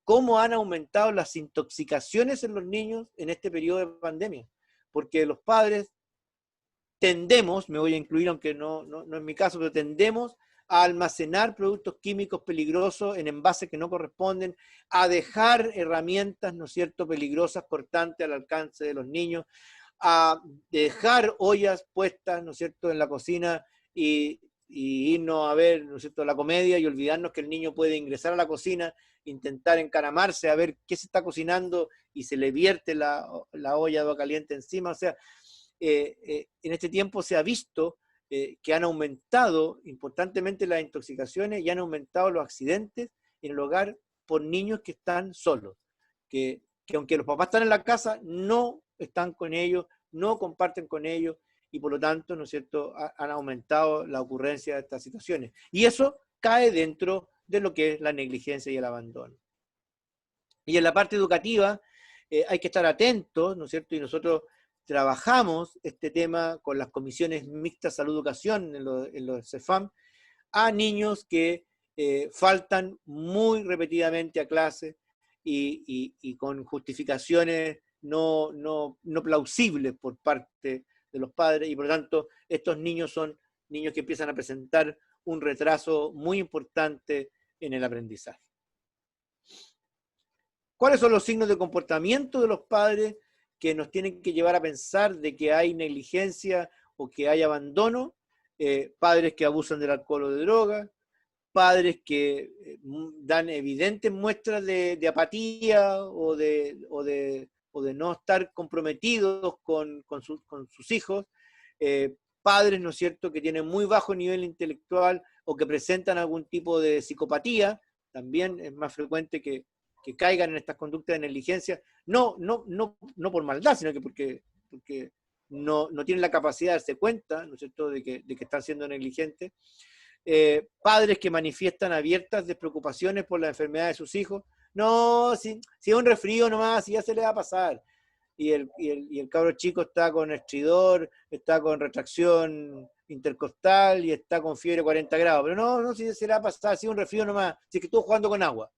cómo han aumentado las intoxicaciones en los niños en este periodo de pandemia. Porque los padres tendemos, me voy a incluir aunque no es mi caso, pero tendemos a almacenar productos químicos peligrosos en envases que no corresponden, a dejar herramientas, ¿no es cierto?, peligrosas, cortantes al alcance de los niños, a dejar ollas puestas, ¿no es cierto?, en la cocina y irnos a ver, ¿no es cierto?, la comedia y olvidarnos que el niño puede ingresar a la cocina, intentar encaramarse a ver qué se está cocinando y se le vierte la olla de agua caliente encima. O sea, en este tiempo se ha visto que han aumentado importantemente las intoxicaciones y han aumentado los accidentes en el hogar por niños que están solos, que aunque los papás están en la casa, no están con ellos, no comparten con ellos, y por lo tanto, ¿no es cierto?, han aumentado la ocurrencia de estas situaciones. Y eso cae dentro de lo que es la negligencia y el abandono. Y en la parte educativa hay que estar atentos, ¿no es cierto?, y nosotros trabajamos este tema con las comisiones mixtas salud-educación en los CEFAM, a niños que faltan muy repetidamente a clase y con justificaciones no plausibles por parte de los padres, y por lo tanto estos niños son niños que empiezan a presentar un retraso muy importante en el aprendizaje. ¿Cuáles son los signos de comportamiento de los padres que nos tienen que llevar a pensar de que hay negligencia o que hay abandono? Padres que abusan del alcohol o de droga, padres que dan evidentes muestras de apatía o de no estar comprometidos con sus hijos, padres, ¿no es cierto?, que tienen muy bajo nivel intelectual o que presentan algún tipo de psicopatía. También es más frecuente que caigan en estas conductas de negligencia, no por maldad, sino que porque no tienen la capacidad de darse cuenta, ¿no es cierto?, de que están siendo negligentes. Padres que manifiestan abiertas despreocupaciones por la enfermedad de sus hijos. No, si es un resfrío nomás, si ya se le va a pasar. Y el cabro chico está con estridor, está con retracción intercostal y está con fiebre 40 grados. Pero no, si se le va a pasar, si es un resfrío nomás, si es que estuvo jugando con agua.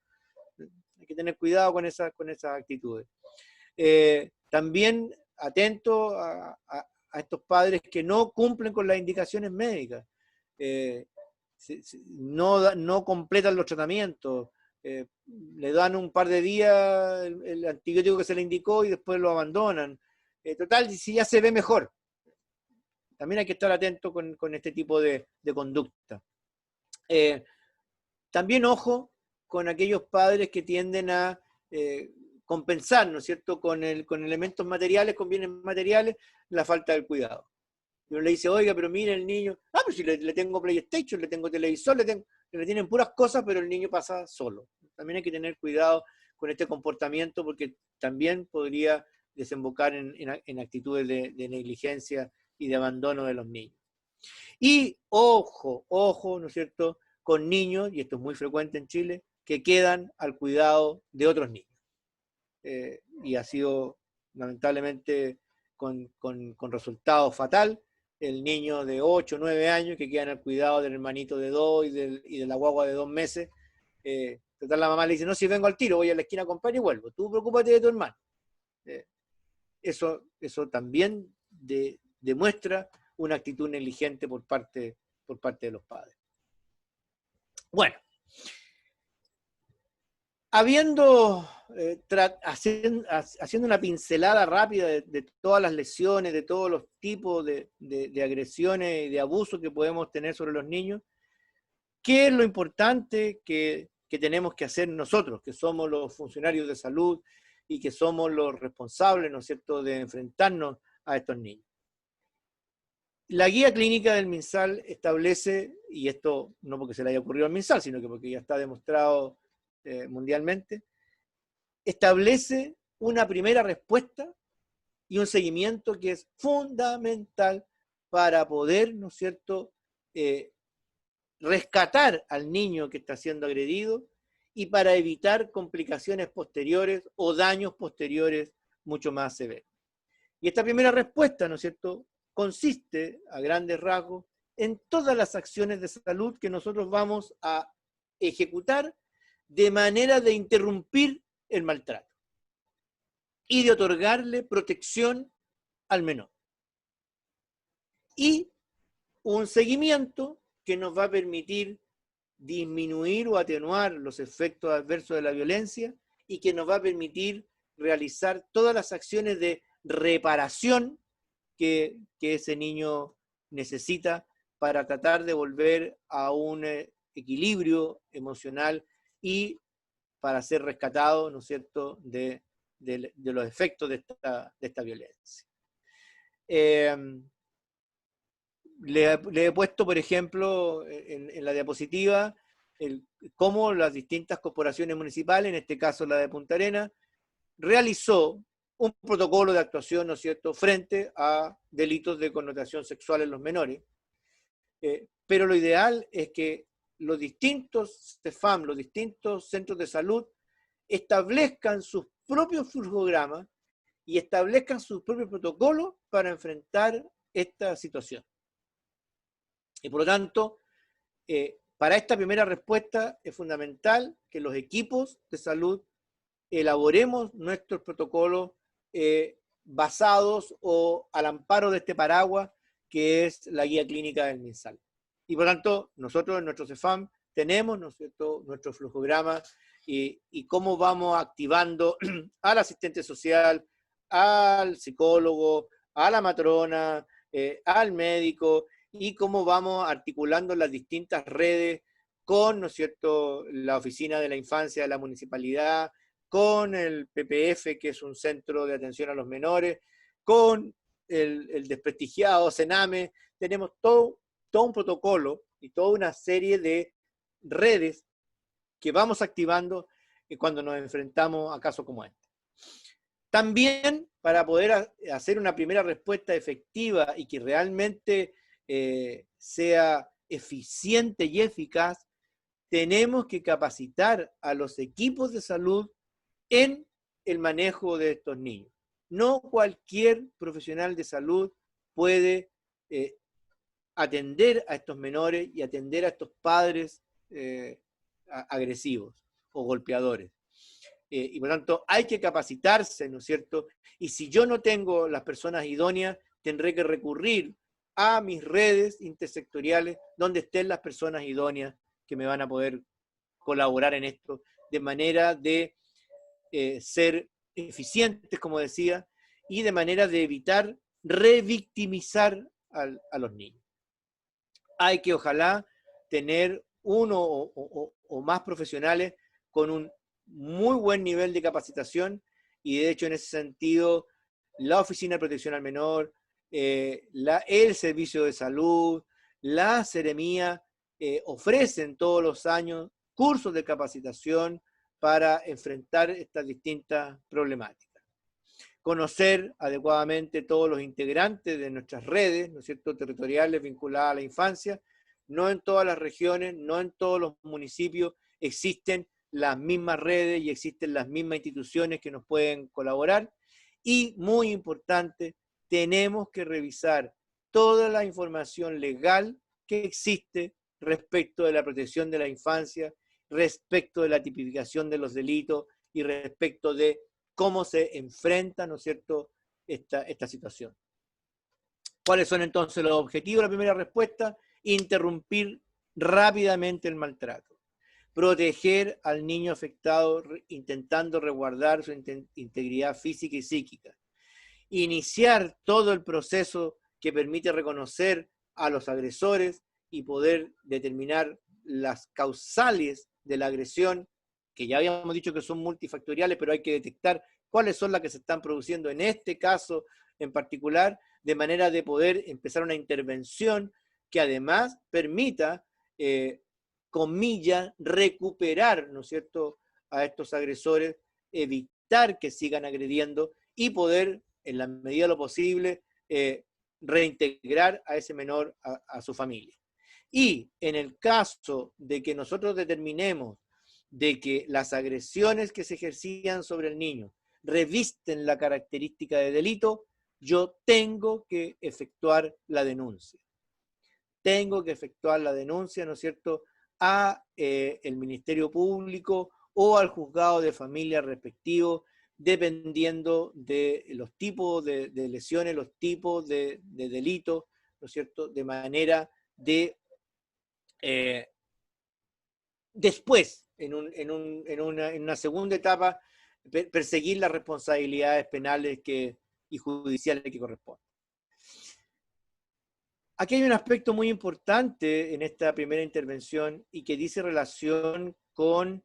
Hay que tener cuidado con esas actitudes. También atento a estos padres que no cumplen con las indicaciones médicas. No completan los tratamientos, le dan un par de días el antibiótico que se le indicó y después lo abandonan. Total, si ya se ve mejor. También hay que estar atento con este tipo de conducta. También ojo con aquellos padres que tienden a compensar, ¿no es cierto?, con elementos materiales, con bienes materiales, la falta del cuidado. Y uno le dice, oiga, pero mire el niño, pero si le tengo PlayStation, le tengo televisor, le tienen puras cosas, pero el niño pasa solo. También hay que tener cuidado con este comportamiento porque también podría desembocar en actitudes de negligencia y de abandono de los niños. Y ojo, ¿no es cierto?, con niños, y esto es muy frecuente en Chile, que quedan al cuidado de otros niños. Y ha sido lamentablemente con resultado fatal. El niño de 8 o 9 años que quedan al cuidado del hermanito de 2 y de la guagua de 2 meses. Total, la mamá le dice, no, si vengo al tiro, voy a la esquina a comprar y vuelvo. Tú preocúpate de tu hermano. Eso también demuestra una actitud negligente por parte de los padres. Bueno, habiendo haciendo una pincelada rápida de todas las lesiones, de todos los tipos de agresiones y de abusos que podemos tener sobre los niños, ¿qué es lo importante que tenemos que hacer nosotros, que somos los funcionarios de salud y que somos los responsables, ¿no es cierto?, de enfrentarnos a estos niños? La guía clínica del MinSal establece, y esto no porque se le haya ocurrido al MinSal, sino que porque ya está demostrado mundialmente, establece una primera respuesta y un seguimiento que es fundamental para poder, ¿no es cierto?, rescatar al niño que está siendo agredido y para evitar complicaciones posteriores o daños posteriores mucho más severos. Y esta primera respuesta, ¿no es cierto?, consiste, a grandes rasgos, en todas las acciones de salud que nosotros vamos a ejecutar de manera de interrumpir el maltrato y de otorgarle protección al menor. Y un seguimiento que nos va a permitir disminuir o atenuar los efectos adversos de la violencia y que nos va a permitir realizar todas las acciones de reparación que ese niño necesita para tratar de volver a un equilibrio emocional y para ser rescatado, ¿no es cierto?, de los efectos de esta violencia. Le he puesto, por ejemplo, en la diapositiva, cómo las distintas corporaciones municipales, en este caso la de Punta Arenas, realizó un protocolo de actuación, ¿no es cierto?, frente a delitos de connotación sexual en los menores. Pero lo ideal es que los distintos CEFAM, los distintos centros de salud, establezcan sus propios flujogramas y establezcan sus propios protocolos para enfrentar esta situación. Y por lo tanto, para esta primera respuesta es fundamental que los equipos de salud elaboremos nuestros protocolos basados o al amparo de este paraguas que es la guía clínica del MinSal. Y por lo tanto, nosotros en nuestro CEFAM tenemos, ¿no es cierto?, nuestro flujograma y cómo vamos activando al asistente social, al psicólogo, a la matrona, al médico, y cómo vamos articulando las distintas redes con, ¿no es cierto?, la Oficina de la Infancia de la Municipalidad, con el PPF, que es un centro de atención a los menores, con el desprestigiado CENAME. Tenemos todo un protocolo y toda una serie de redes que vamos activando cuando nos enfrentamos a casos como este. También, para poder hacer una primera respuesta efectiva y que realmente sea eficiente y eficaz, tenemos que capacitar a los equipos de salud en el manejo de estos niños. No cualquier profesional de salud puede atender a estos menores y atender a estos padres agresivos o golpeadores. Y por lo tanto hay que capacitarse, ¿no es cierto? Y si yo no tengo las personas idóneas, tendré que recurrir a mis redes intersectoriales donde estén las personas idóneas que me van a poder colaborar en esto de manera de ser eficientes, como decía, y de manera de evitar revictimizar a los niños. Hay que, ojalá, tener uno o más profesionales con un muy buen nivel de capacitación, y de hecho en ese sentido la Oficina de Protección al Menor, el Servicio de Salud, la Seremía ofrecen todos los años cursos de capacitación para enfrentar estas distintas problemáticas. Conocer adecuadamente todos los integrantes de nuestras redes, ¿no es cierto?, territoriales vinculadas a la infancia. No en todas las regiones, no en todos los municipios existen las mismas redes y existen las mismas instituciones que nos pueden colaborar. Y muy importante, tenemos que revisar toda la información legal que existe respecto de la protección de la infancia, respecto de la tipificación de los delitos y respecto de cómo se enfrenta, ¿no es cierto?, esta situación. ¿Cuáles son entonces los objetivos de la primera respuesta? Interrumpir rápidamente el maltrato. proteger al niño afectado intentando resguardar su integridad física y psíquica, iniciar todo el proceso que permite reconocer a los agresores y poder determinar las causales de la agresión, que ya habíamos dicho que son multifactoriales, pero hay que detectar cuáles son las que se están produciendo en este caso en particular, de manera de poder empezar una intervención que además permita, comillas, recuperar, ¿no es cierto?, a estos agresores, evitar que sigan agrediendo y poder, en la medida de lo posible, reintegrar a ese menor a su familia. Y en el caso de que nosotros determinemos de que las agresiones que se ejercían sobre el niño revisten la característica de delito, yo tengo que efectuar la denuncia. Tengo que efectuar la denuncia, ¿no es cierto?, a el Ministerio Público o al juzgado de familia respectivo, dependiendo de los tipos de lesiones, los tipos de delitos, ¿no es cierto?, de manera de después, en una segunda etapa, perseguir las responsabilidades penales y judiciales que corresponden. Aquí hay un aspecto muy importante en esta primera intervención y que dice relación con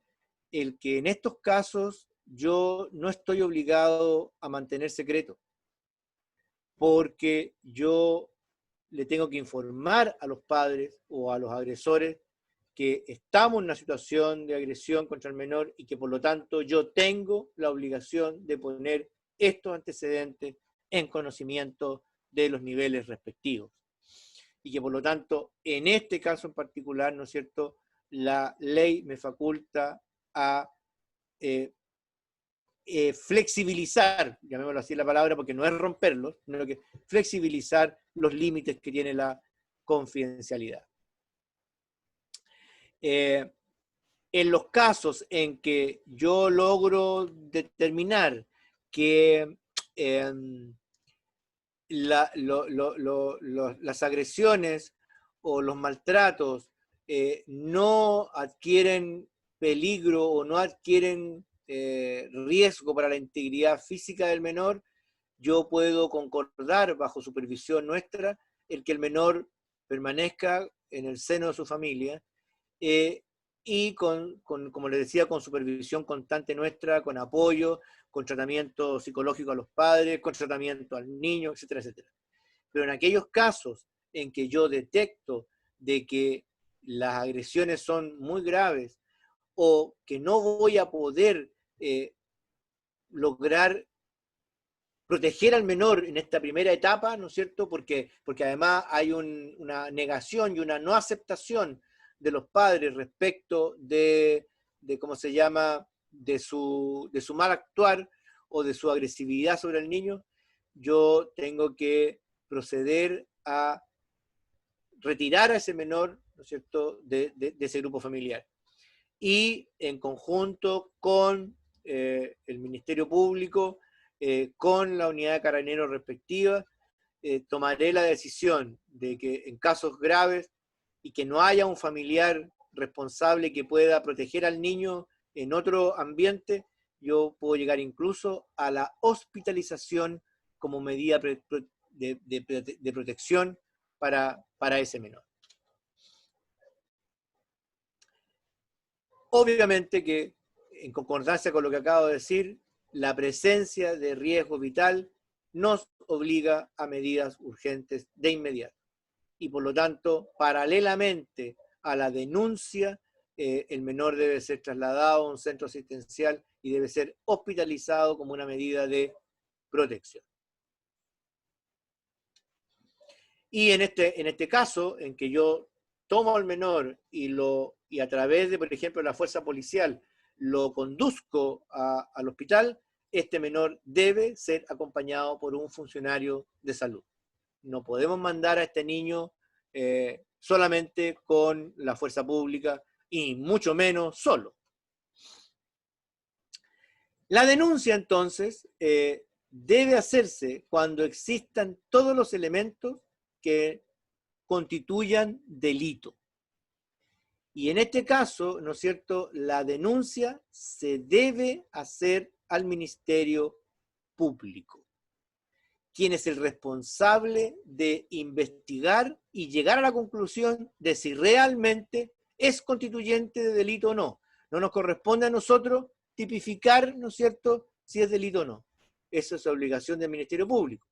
el que en estos casos yo no estoy obligado a mantener secreto, porque yo le tengo que informar a los padres o a los agresores que estamos en una situación de agresión contra el menor y que por lo tanto yo tengo la obligación de poner estos antecedentes en conocimiento de los niveles respectivos. Y que por lo tanto, en este caso en particular, ¿no es cierto?, la ley me faculta a flexibilizar, llamémoslo así la palabra, porque no es romperlos, sino que flexibilizar los límites que tiene la confidencialidad. En los casos en que yo logro determinar que las agresiones o los maltratos no adquieren peligro o no adquieren riesgo para la integridad física del menor, yo puedo concordar bajo supervisión nuestra el que el menor permanezca en el seno de su familia y como les decía, con supervisión constante nuestra, con apoyo, con tratamiento psicológico a los padres, con tratamiento al niño, etcétera, etcétera. Pero en aquellos casos en que yo detecto de que las agresiones son muy graves o que no voy a poder lograr proteger al menor en esta primera etapa, ¿no es cierto? Porque además hay una negación y una no aceptación de los padres respecto de ¿cómo se llama?, de su mal actuar o de su agresividad sobre el niño, yo tengo que proceder a retirar a ese menor, ¿no es cierto?, de ese grupo familiar. Y en conjunto con el Ministerio Público, con la unidad de carabineros respectiva, tomaré la decisión de que en casos graves y que no haya un familiar responsable que pueda proteger al niño en otro ambiente, yo puedo llegar incluso a la hospitalización como medida de protección para ese menor. Obviamente que, en concordancia con lo que acabo de decir, la presencia de riesgo vital nos obliga a medidas urgentes de inmediato. Y por lo tanto, paralelamente a la denuncia, el menor debe ser trasladado a un centro asistencial y debe ser hospitalizado como una medida de protección. Y en este caso, en que yo tomo al menor y a través de, por ejemplo, la fuerza policial, lo conduzco al hospital, este menor debe ser acompañado por un funcionario de salud. No podemos mandar a este niño solamente con la fuerza pública y mucho menos solo. La denuncia, entonces, debe hacerse cuando existan todos los elementos que constituyan delito. Y en este caso, ¿no es cierto?, la denuncia se debe hacer al Ministerio Público, quien es el responsable de investigar y llegar a la conclusión de si realmente es constituyente de delito o no. No nos corresponde a nosotros tipificar, ¿no es cierto?, si es delito o no. Esa es la obligación del Ministerio Público,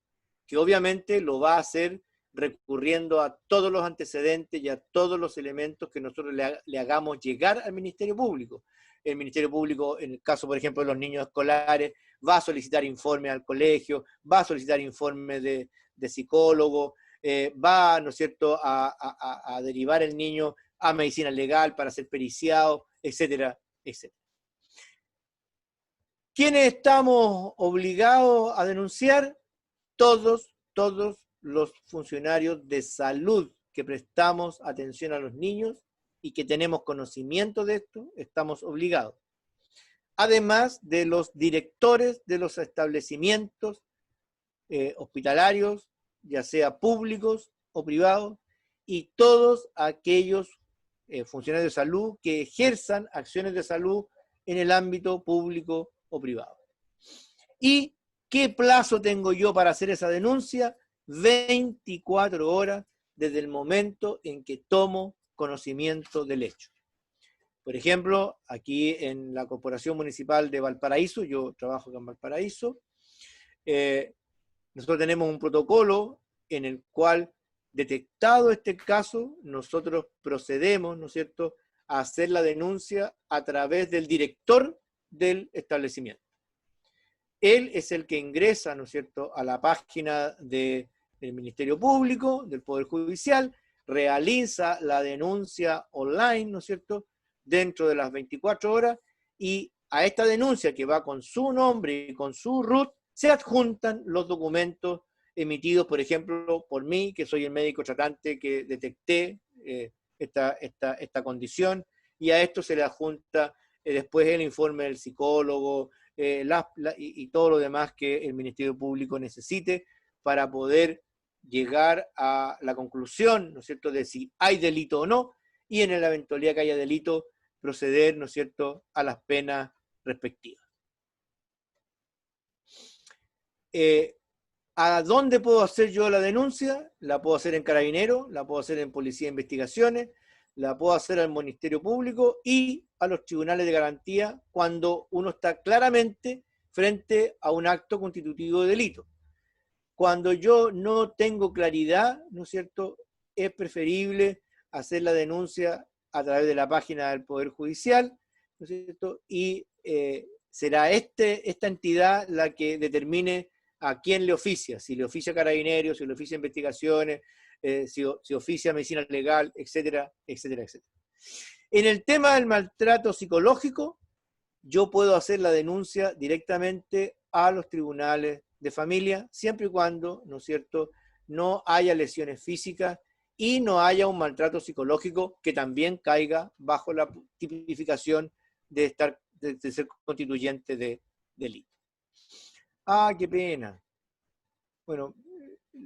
que obviamente lo va a hacer recurriendo a todos los antecedentes y a todos los elementos que nosotros le hagamos llegar al Ministerio Público. El Ministerio Público, en el caso, por ejemplo, de los niños escolares, va a solicitar informes al colegio, va a solicitar informes de psicólogo, va, ¿no es cierto?, a derivar el niño a medicina legal para ser periciado, etcétera, etcétera. ¿Quiénes estamos obligados a denunciar? Todos los funcionarios de salud que prestamos atención a los niños y que tenemos conocimiento de esto, estamos obligados. Además de los directores de los establecimientos hospitalarios, ya sea públicos o privados, y todos aquellos funcionarios de salud que ejerzan acciones de salud en el ámbito público o privado. ¿Y qué plazo tengo yo para hacer esa denuncia? 24 horas desde el momento en que tomo conocimiento del hecho. Por ejemplo, aquí en la Corporación Municipal de Valparaíso, yo trabajo en Valparaíso, nosotros tenemos un protocolo en el cual, detectado este caso, nosotros procedemos, ¿no es cierto?, a hacer la denuncia a través del director del establecimiento. Él es el que ingresa, ¿no es cierto?, a la página del Ministerio Público, del Poder Judicial, realiza la denuncia online, ¿no es cierto?, dentro de las 24 horas, y a esta denuncia que va con su nombre y con su RUT, se adjuntan los documentos emitidos, por ejemplo, por mí, que soy el médico tratante que detecté esta condición, y a esto se le adjunta después el informe del psicólogo y todo lo demás que el Ministerio Público necesite para poder llegar a la conclusión, ¿no es cierto?, de si hay delito o no, y en la eventualidad que haya delito, proceder, ¿no es cierto?, a las penas respectivas. ¿A dónde puedo hacer yo la denuncia? La puedo hacer en Carabineros, la puedo hacer en Policía de Investigaciones, la puedo hacer al Ministerio Público y a los tribunales de garantía cuando uno está claramente frente a un acto constitutivo de delito. Cuando yo no tengo claridad, ¿no es cierto?, es preferible hacer la denuncia a través de la página del Poder Judicial, ¿no es cierto?, y será esta entidad la que determine a quién le oficia, si le oficia Carabineros, si le oficia Investigaciones, si oficia Medicina Legal, etcétera, etcétera, etcétera. En el tema del maltrato psicológico, yo puedo hacer la denuncia directamente a los tribunales de familia, siempre y cuando, ¿no es cierto?, no haya lesiones físicas y no haya un maltrato psicológico que también caiga bajo la tipificación de ser constituyente de delito. Ah, qué pena. Bueno,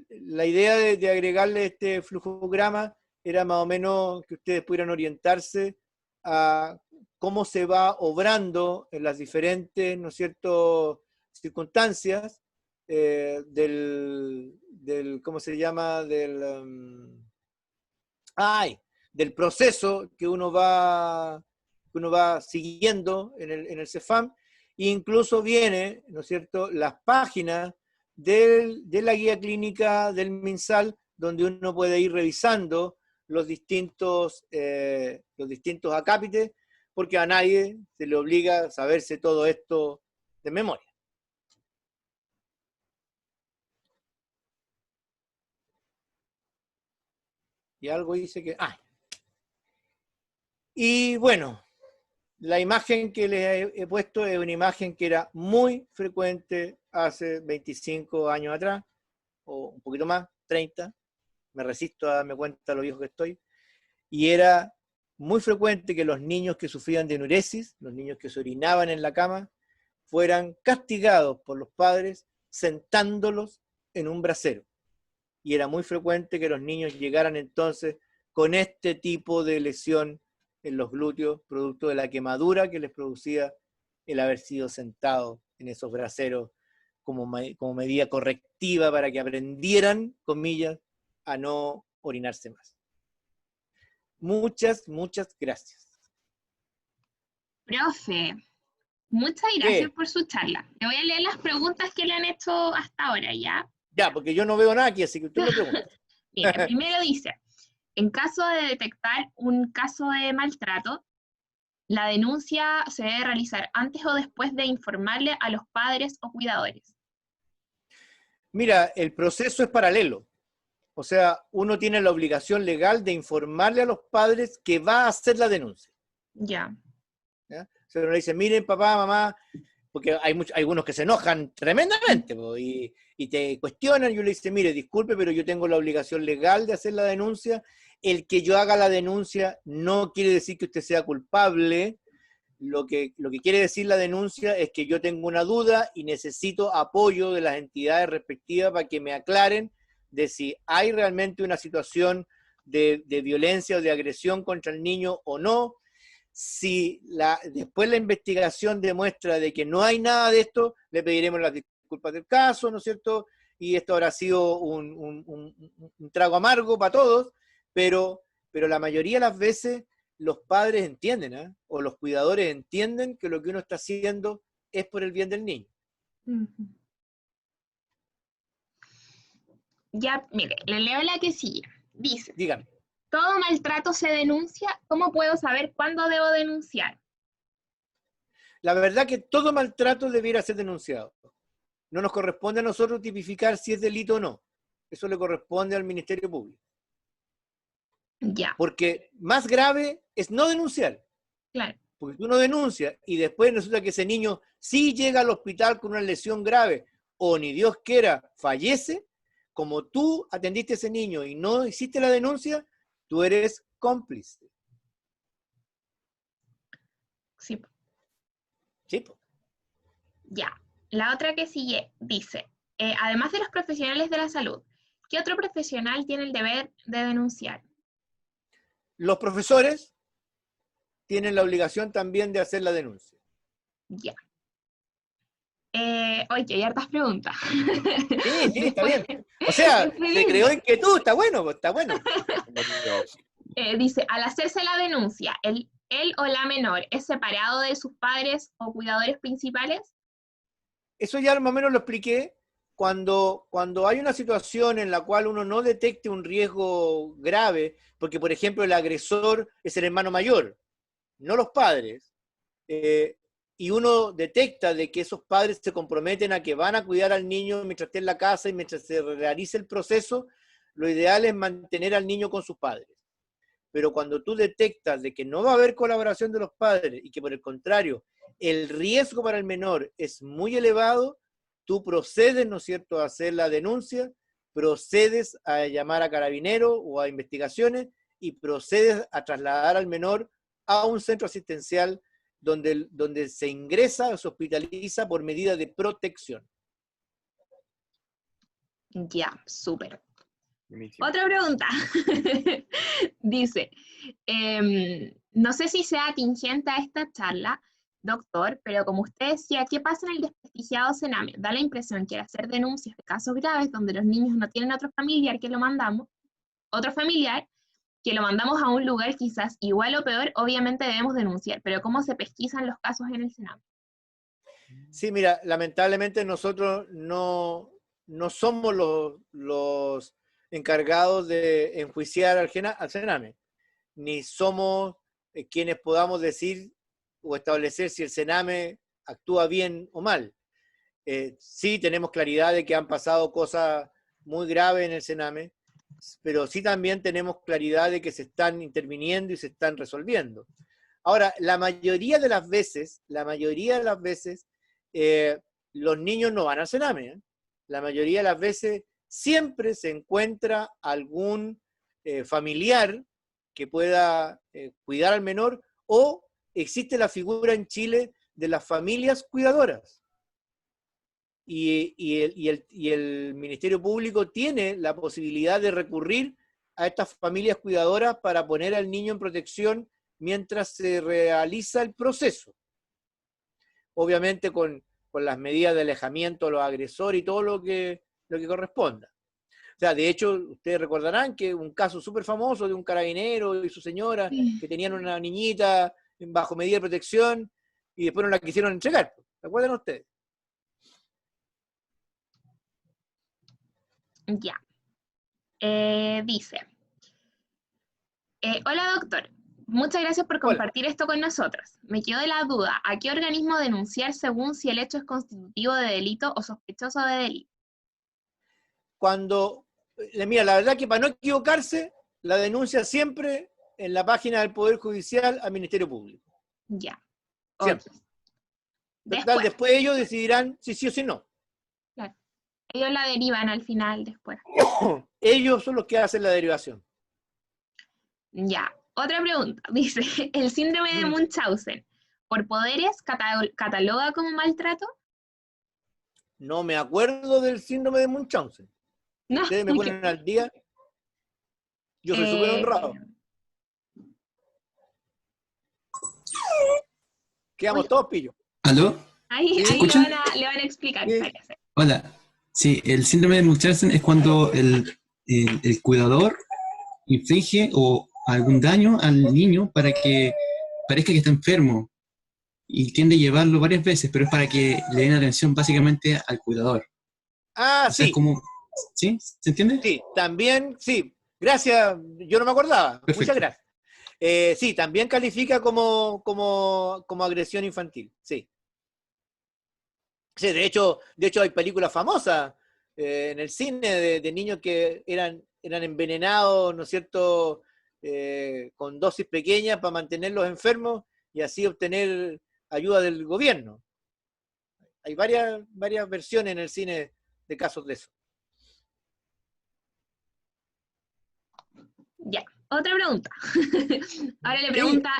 la idea de agregarle este flujograma era más o menos que ustedes pudieran orientarse a cómo se va obrando en las diferentes, ¿no es cierto?, circunstancias ¿cómo se llama?, del proceso que uno va siguiendo en el CEFAM, e incluso viene, ¿no es cierto?, las páginas de la guía clínica del MinSal, donde uno puede ir revisando los distintos acápites, porque a nadie se le obliga a saberse todo esto de memoria. Y algo dice que... Y bueno, la imagen que les he puesto es una imagen que era muy frecuente hace 25 años atrás, o un poquito más, 30, me resisto a darme cuenta de lo viejo que estoy, y era muy frecuente que los niños que sufrían de enuresis, los niños que se orinaban en la cama, fueran castigados por los padres sentándolos en un brasero. Y era muy frecuente que los niños llegaran entonces con este tipo de lesión en los glúteos, producto de la quemadura que les producía el haber sido sentado en esos braseros como medida correctiva para que aprendieran, comillas, a no orinarse más. Muchas, muchas gracias. Profe, muchas gracias por su charla. Le voy a leer las preguntas que le han hecho hasta ahora, ¿ya? Ya, porque yo no veo nada aquí, así que usted me pregunta. Mira, primero dice, en caso de detectar un caso de maltrato, la denuncia se debe realizar antes o después de informarle a los padres o cuidadores. Mira, el proceso es paralelo. O sea, uno tiene la obligación legal de informarle a los padres que va a hacer la denuncia. Ya. ¿Ya? O sea, uno le dice, miren papá, mamá, porque hay algunos que se enojan tremendamente y te cuestionan, y yo le dice, mire, disculpe, pero yo tengo la obligación legal de hacer la denuncia. El que yo haga la denuncia no quiere decir que usted sea culpable. Lo que quiere decir la denuncia es que yo tengo una duda y necesito apoyo de las entidades respectivas para que me aclaren de si hay realmente una situación de violencia o de agresión contra el niño o no. Si después la investigación demuestra de que no hay nada de esto, le pediremos las disculpas del caso, ¿no es cierto? Y esto habrá sido un trago amargo para todos, pero la mayoría de las veces los padres entienden, ¿eh? O los cuidadores entienden que lo que uno está haciendo es por el bien del niño. Ya, mire, le leo la que sigue. Dice, Dígame. ¿todo maltrato se denuncia? ¿Cómo puedo saber cuándo debo denunciar? La verdad que todo maltrato debiera ser denunciado. No nos corresponde a nosotros tipificar si es delito o no. Eso le corresponde al Ministerio Público. Ya. Porque más grave es no denunciar. Claro. Porque tú no denuncias y después resulta que ese niño sí llega al hospital con una lesión grave o ni Dios quiera fallece. Como tú atendiste a ese niño y no hiciste la denuncia, tú eres cómplice. Sí. Sí. Ya. La otra que sigue dice, además de los profesionales de la salud, ¿qué otro profesional tiene el deber de denunciar? Los profesores tienen la obligación también de hacer la denuncia. Ya. Oye, hay hartas preguntas. Sí, está bien. O sea, se creó inquietud, está bueno, está bueno. Dice, al hacerse la denuncia, ¿él o la menor es separado de sus padres o cuidadores principales? Eso ya más o menos lo expliqué. Cuando hay una situación en la cual uno no detecte un riesgo grave, porque por ejemplo el agresor es el hermano mayor, no los padres, y uno detecta de que esos padres se comprometen a que van a cuidar al niño mientras esté en la casa y mientras se realice el proceso, lo ideal es mantener al niño con sus padres. Pero cuando tú detectas de que no va a haber colaboración de los padres y que por el contrario, el riesgo para el menor es muy elevado, tú procedes, ¿no es cierto?, a hacer la denuncia, procedes a llamar a carabineros o a investigaciones y procedes a trasladar al menor a un centro asistencial donde se ingresa o se hospitaliza por medida de protección. Ya, súper. Otra pregunta. Dice, no sé si sea atingente a esta charla, doctor, pero como usted decía, ¿qué pasa en el desprestigiado Sename? Da la impresión que al hacer denuncias de casos graves donde los niños no tienen otro familiar que lo mandamos a un lugar quizás igual o peor, obviamente debemos denunciar, pero ¿cómo se pesquisan los casos en el Sename? Sí, mira, lamentablemente nosotros no somos los encargados de enjuiciar al Sename, ni somos quienes podamos decir o establecer si el Sename actúa bien o mal. Sí tenemos claridad de que han pasado cosas muy graves en el Sename, pero sí también tenemos claridad de que se están interviniendo y se están resolviendo. Ahora, la mayoría de las veces, los niños no van al Sename, ¿eh? La mayoría de las veces siempre se encuentra algún familiar que pueda cuidar al menor, o existe la figura en Chile de las familias cuidadoras. Y el Ministerio Público tiene la posibilidad de recurrir a estas familias cuidadoras para poner al niño en protección mientras se realiza el proceso. Obviamente con las medidas de alejamiento a los agresores y todo lo que corresponda. O sea, de hecho, ustedes recordarán que un caso súper famoso de un carabinero y su señora que tenían una niñita bajo medida de protección y después no la quisieron entregar. ¿Se acuerdan ustedes? Ya. Dice, hola doctor, muchas gracias por Hola. compartir esto con nosotros. Me quedó la duda, ¿a qué organismo denunciar según si el hecho es constitutivo de delito o sospechoso de delito? Cuando, mira, la verdad que para no equivocarse, la denuncia siempre en la página del Poder Judicial al Ministerio Público. Ya. Siempre. Después ellos decidirán si sí o si no. Claro. Ellos la derivan al final después. Ellos son los que hacen la derivación. Ya. Otra pregunta. Dice, ¿el síndrome de Munchausen por poderes cataloga como maltrato? No me acuerdo del síndrome de Munchausen. No. Ustedes me ponen al día. Yo soy súper honrado. Quedamos todos pillos. ¿Aló? Ahí ¿Sí? le van a explicar. Sí. Hola. Sí, el síndrome de Munchausen es cuando el cuidador inflige algún daño al niño para que parezca que está enfermo y tiende a llevarlo varias veces, pero es para que le den atención básicamente al cuidador. Ah, o sea, sí. ¿Sí? ¿Se entiende? Sí, también, sí. Gracias, yo no me acordaba. Perfecto. Muchas gracias. Sí, también califica como agresión infantil, sí. Sí, de hecho hay películas famosas en el cine de niños que eran envenenados, ¿no es cierto?, con dosis pequeñas para mantenerlos enfermos y así obtener ayuda del gobierno. Hay varias versiones en el cine de casos de eso. Ya, otra pregunta. Ahora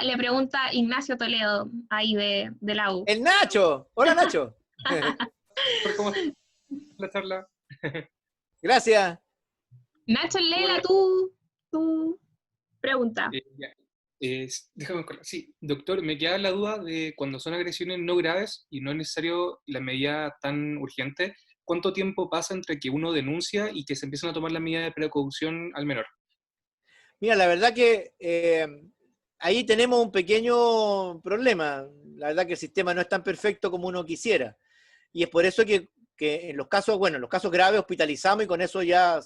le pregunta Ignacio Toledo, ahí de la U. ¡El Nacho! ¡Hola, Nacho! ¿Cómo está la charla? Gracias. Nacho, léela tu pregunta. Déjame correr. Sí, doctor, me queda la duda de cuando son agresiones no graves y no es necesario la medida tan urgente, ¿cuánto tiempo pasa entre que uno denuncia y que se empiezan a tomar la medida de precaución al menor? Mira, la verdad que ahí tenemos un pequeño problema. La verdad que el sistema no es tan perfecto como uno quisiera. Y es por eso que en los casos, bueno, en los casos graves hospitalizamos y con eso ya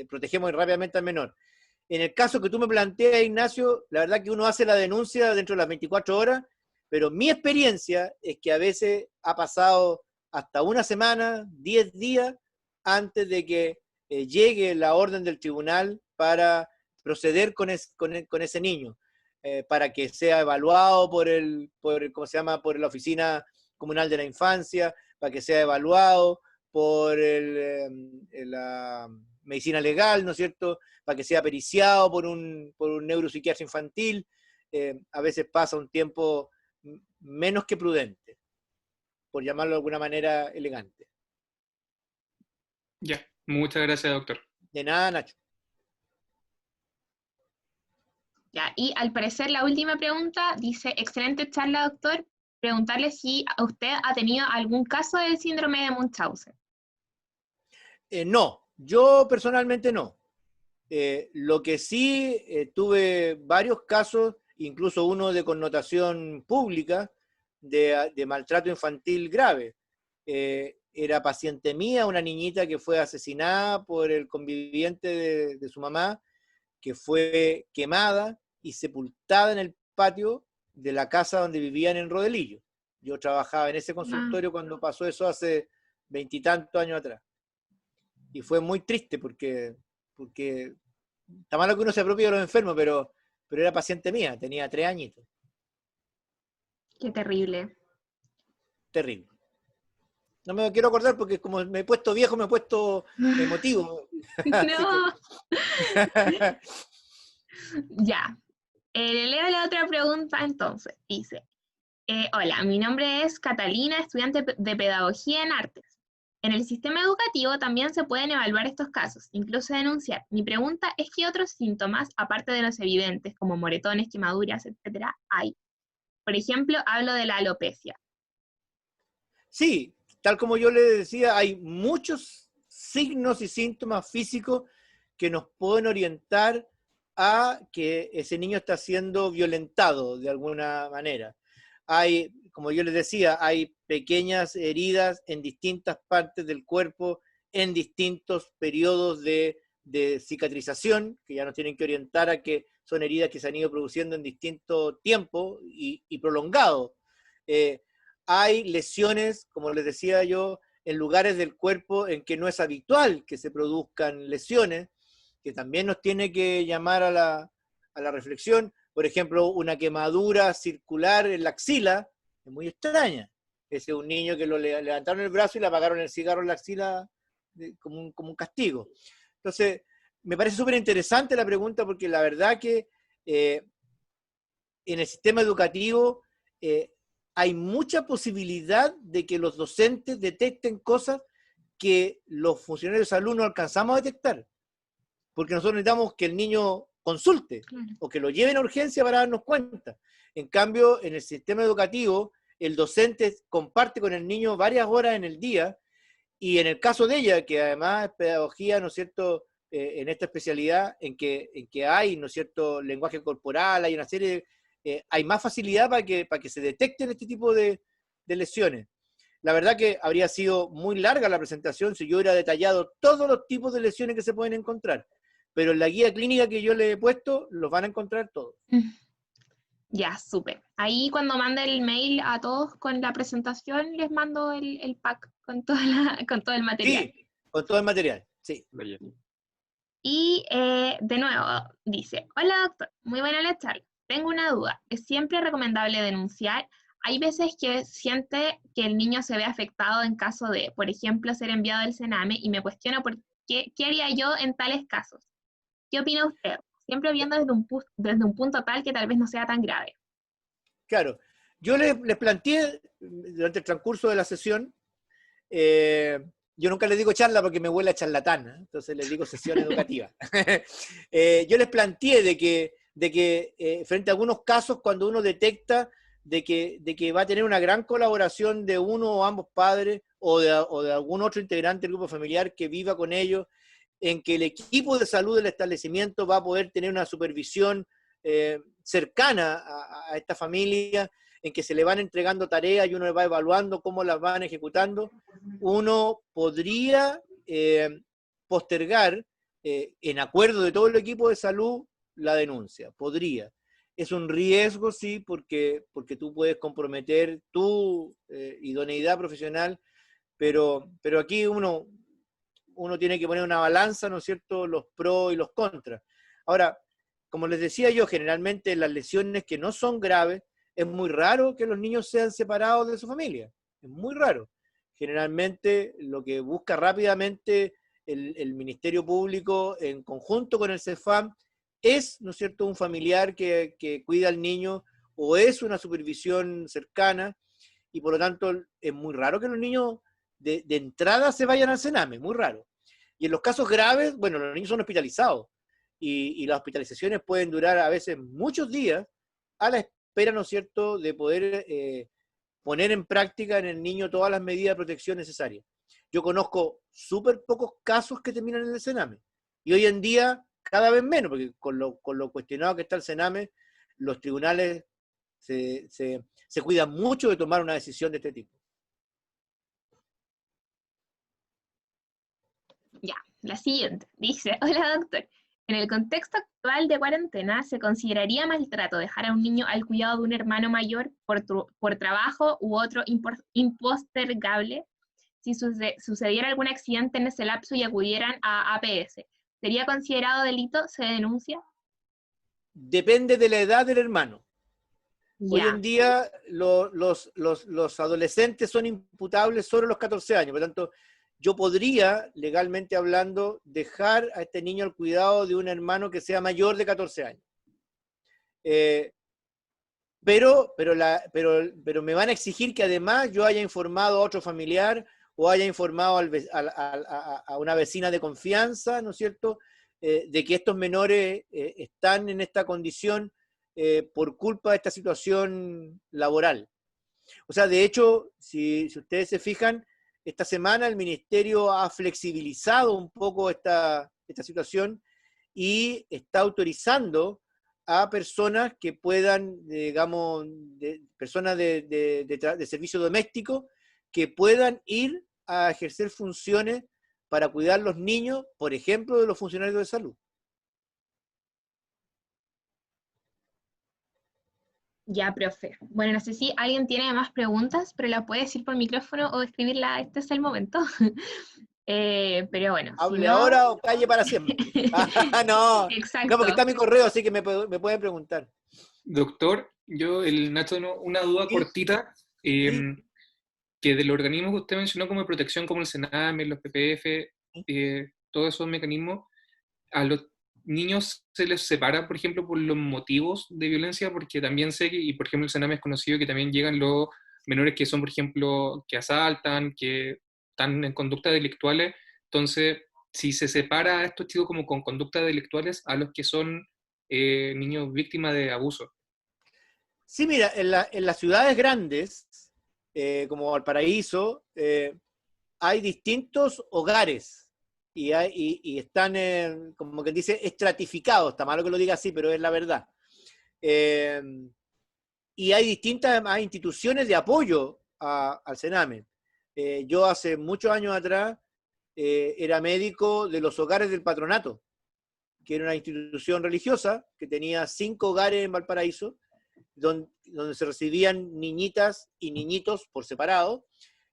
protegemos rápidamente al menor. En el caso que tú me planteas, Ignacio, la verdad que uno hace la denuncia dentro de las 24 horas, pero mi experiencia es que a veces ha pasado hasta una semana, 10 días, antes de que llegue la orden del tribunal para proceder con ese niño, para que sea evaluado por ¿cómo se llama?, por la Oficina Comunal de la Infancia, para que sea evaluado por la medicina legal, ¿no es cierto?, para que sea periciado por un neuropsiquiatra infantil. A veces pasa un tiempo menos que prudente, por llamarlo de alguna manera elegante. Ya, muchas gracias, doctor. De nada, Nacho. Ya, y al parecer la última pregunta dice, excelente charla, doctor. Preguntarle si usted ha tenido algún caso del síndrome de Munchausen. No, yo personalmente no. Lo que sí, tuve varios casos, incluso uno de connotación pública, de maltrato infantil grave. Era paciente mía, una niñita que fue asesinada por el conviviente de su mamá, que fue quemada y sepultada en el patio de la casa donde vivían en Rodelillo. Yo trabajaba en ese consultorio cuando pasó eso hace 20 y tantos años atrás. Y fue muy triste porque está malo que uno se apropie de los enfermos, pero era paciente mía, tenía 3 añitos. Qué terrible. Terrible. No me quiero acordar porque como me he puesto viejo, me he puesto emotivo. No. Ya. Le leo la otra pregunta entonces. Dice, hola, mi nombre es Catalina, estudiante de Pedagogía en Artes. En el sistema educativo también se pueden evaluar estos casos, incluso denunciar. Mi pregunta es qué otros síntomas, aparte de los evidentes, como moretones, quemaduras, etcétera, hay. Por ejemplo, hablo de la alopecia. Sí, tal como yo le decía, hay muchos signos y síntomas físicos que nos pueden orientar a que ese niño está siendo violentado de alguna manera. Hay, como yo les decía, hay pequeñas heridas en distintas partes del cuerpo, en distintos periodos de cicatrización, que ya nos tienen que orientar a que son heridas que se han ido produciendo en distinto tiempo y prolongado. Hay lesiones, como les decía yo, en lugares del cuerpo en que no es habitual que se produzcan lesiones, que también nos tiene que llamar a la reflexión. Por ejemplo, una quemadura circular en la axila es muy extraña. Ese es un niño que lo levantaron el brazo y le apagaron el cigarro en la axila como un castigo. Entonces, me parece súper interesante la pregunta porque la verdad que en el sistema educativo hay mucha posibilidad de que los docentes detecten cosas que los funcionarios de salud no alcanzamos a detectar. Porque nosotros necesitamos que el niño consulte o que lo lleven a urgencia para darnos cuenta. En cambio, en el sistema educativo, el docente comparte con el niño varias horas en el día y en el caso de ella, que además es pedagogía, ¿no es cierto?, en esta especialidad en que hay, ¿no es cierto?, lenguaje corporal, hay una serie de, hay más facilidad para que se detecten este tipo de lesiones. La verdad que habría sido muy larga la presentación si yo hubiera detallado todos los tipos de lesiones que se pueden encontrar, pero en la guía clínica que yo le he puesto, los van a encontrar todos. Ya, súper. Ahí cuando mande el mail a todos con la presentación, les mando el pack con todo el material. Sí, con todo el material, sí. Y de nuevo, dice, hola doctor, muy buena la charla. Tengo una duda, ¿es siempre recomendable denunciar? Hay veces que siente que el niño se ve afectado en caso de, por ejemplo, ser enviado al Sename y me cuestiono por qué haría yo en tales casos. ¿Qué opina usted? Siempre viendo desde un punto tal que tal vez no sea tan grave. Claro, yo les planteé durante el transcurso de la sesión, yo nunca les digo charla porque me huele a charlatán, ¿eh? Entonces les digo sesión educativa. Yo les planteé de que frente a algunos casos, cuando uno detecta de que va a tener una gran colaboración de uno o ambos padres o de algún otro integrante del grupo familiar que viva con ellos, en que el equipo de salud del establecimiento va a poder tener una supervisión cercana a esta familia, en que se le van entregando tareas y uno le va evaluando cómo las van ejecutando, uno podría postergar, en acuerdo de todo el equipo de salud, la denuncia. Podría. Es un riesgo, sí, porque tú puedes comprometer tu idoneidad profesional, pero aquí uno tiene que poner una balanza, ¿no es cierto?, los pros y los contras. Ahora, como les decía yo, generalmente las lesiones que no son graves, es muy raro que los niños sean separados de su familia. Es muy raro. Generalmente lo que busca rápidamente el Ministerio Público en conjunto con el CEFAM es, ¿no es cierto?, un familiar que cuida al niño o es una supervisión cercana y por lo tanto es muy raro que los niños de entrada se vayan al Sename, muy raro. Y en los casos graves, bueno, los niños son hospitalizados y las hospitalizaciones pueden durar a veces muchos días a la espera, ¿no es cierto?, de poder poner en práctica en el niño todas las medidas de protección necesarias. Yo conozco súper pocos casos que terminan en el Sename. Y hoy en día, cada vez menos, porque con lo cuestionado que está el Sename, los tribunales se cuidan mucho de tomar una decisión de este tipo. Ya, la siguiente. Dice, hola doctor. En el contexto actual de cuarentena, ¿se consideraría maltrato dejar a un niño al cuidado de un hermano mayor por trabajo u otro impostergable? Si sucediera algún accidente en ese lapso y acudieran a APS, ¿sería considerado delito? ¿Se denuncia? Depende de la edad del hermano. Ya. Hoy en día los adolescentes son imputables solo a los 14 años, por lo tanto, yo podría, legalmente hablando, dejar a este niño al cuidado de un hermano que sea mayor de 14 años. Pero me van a exigir que además yo haya informado a otro familiar o haya informado a una vecina de confianza, ¿no es cierto?, de que estos menores están en esta condición por culpa de esta situación laboral. O sea, de hecho, si ustedes se fijan, esta semana el Ministerio ha flexibilizado un poco esta situación y está autorizando a personas que puedan, digamos, personas de servicio doméstico, que puedan ir a ejercer funciones para cuidar los niños, por ejemplo, de los funcionarios de salud. Ya, profe. Bueno, no sé si alguien tiene más preguntas, pero la puede decir por micrófono o escribirla, este es el momento. Pero bueno, Hable si no... ahora o calle para siempre. No, Exacto. porque está mi correo, así que me pueden preguntar. Doctor, el Nacho, una duda ¿Sí? cortita, ¿Sí? que del organismo que usted mencionó como de protección, como el CENAME, los PPF, todos esos mecanismos, a los niños se les separa, por ejemplo, por los motivos de violencia, porque también sé que, y por ejemplo el CENAME es conocido que también llegan los menores que son, por ejemplo, que asaltan, que están en conductas delictuales. Entonces, si se separa a estos chicos como con conductas delictuales a los que son niños víctimas de abuso. Sí, mira, en las ciudades grandes, como Valparaíso, hay distintos hogares y están, como que dice, estratificados. Está malo que lo diga así, pero es la verdad. Y hay distintas instituciones de apoyo al CENAME. Yo hace muchos años atrás era médico de los hogares del patronato, que era una institución religiosa que tenía 5 hogares en Valparaíso, donde se recibían niñitas y niñitos por separado,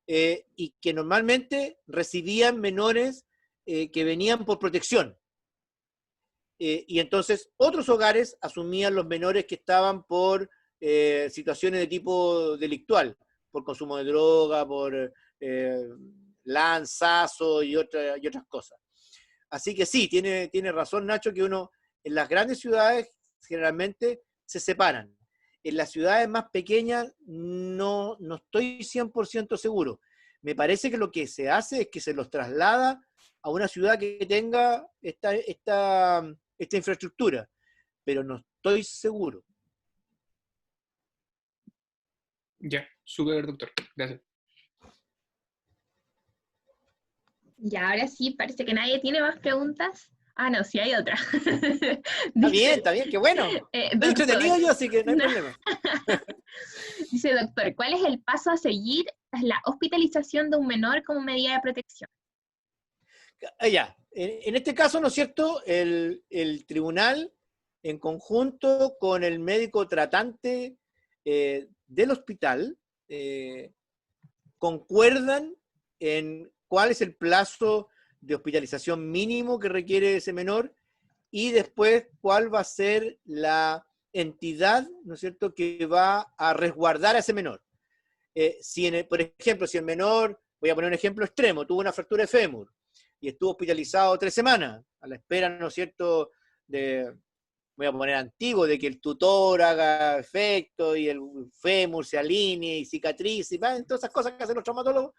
y que normalmente recibían menores que venían por protección. Y entonces otros hogares asumían los menores que estaban por situaciones de tipo delictual, por consumo de droga, por lanzazo y otras cosas. Así que sí, tiene razón Nacho, que uno en las grandes ciudades generalmente se separan. En las ciudades más pequeñas no estoy 100% seguro. Me parece que lo que se hace es que se los traslada a una ciudad que tenga esta infraestructura, pero no estoy seguro. Ya, súper, doctor. Gracias. Ya, ahora sí, parece que nadie tiene más preguntas. Ah, no, sí hay otra. Está bien, qué bueno. Estoy entretenido yo, así que no hay problema. Dice, doctor, ¿cuál es el paso a seguir tras la hospitalización de un menor como medida de protección? Ya, en este caso, ¿no es cierto? El tribunal, en conjunto con el médico tratante del hospital, concuerdan en cuál es el plazo de hospitalización mínimo que requiere ese menor y después cuál va a ser la entidad, ¿no es cierto?, que va a resguardar a ese menor. Por ejemplo, si el menor, voy a poner un ejemplo extremo, tuvo una fractura de fémur y estuvo hospitalizado 3 semanas, a la espera, ¿no es cierto?, voy a poner antiguo, de que el tutor haga efecto y el fémur se alinee y cicatrice, y todas esas cosas que hacen los traumatólogos.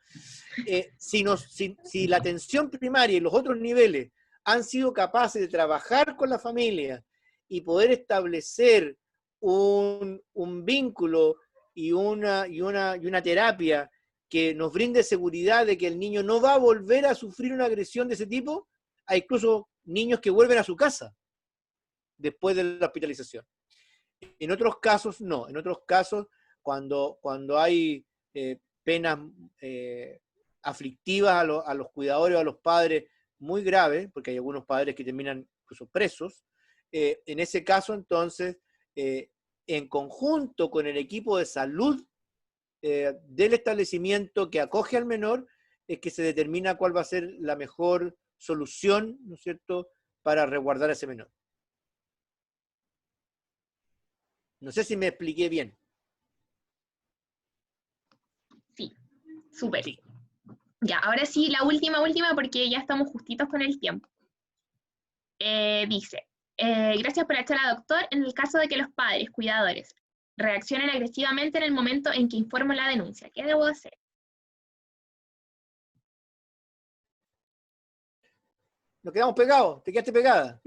Si la atención primaria y los otros niveles han sido capaces de trabajar con la familia y poder establecer un vínculo y una terapia que nos brinde seguridad de que el niño no va a volver a sufrir una agresión de ese tipo, hay incluso niños que vuelven a su casa después de la hospitalización. En otros casos, no. En otros casos, cuando hay penas aflictivas a los cuidadores o a los padres muy graves, porque hay algunos padres que terminan incluso presos, en ese caso, entonces, en conjunto con el equipo de salud del establecimiento que acoge al menor, es que se determina cuál va a ser la mejor solución, ¿no es cierto?, para resguardar a ese menor. No sé si me expliqué bien. Sí, súper. Sí. Ya, ahora sí, la última, porque ya estamos justitos con el tiempo. Dice, gracias por la charla, doctor. En el caso de que los padres, cuidadores, reaccionen agresivamente en el momento en que informo la denuncia, ¿qué debo hacer? nos quedamos pegados, te quedaste pegada.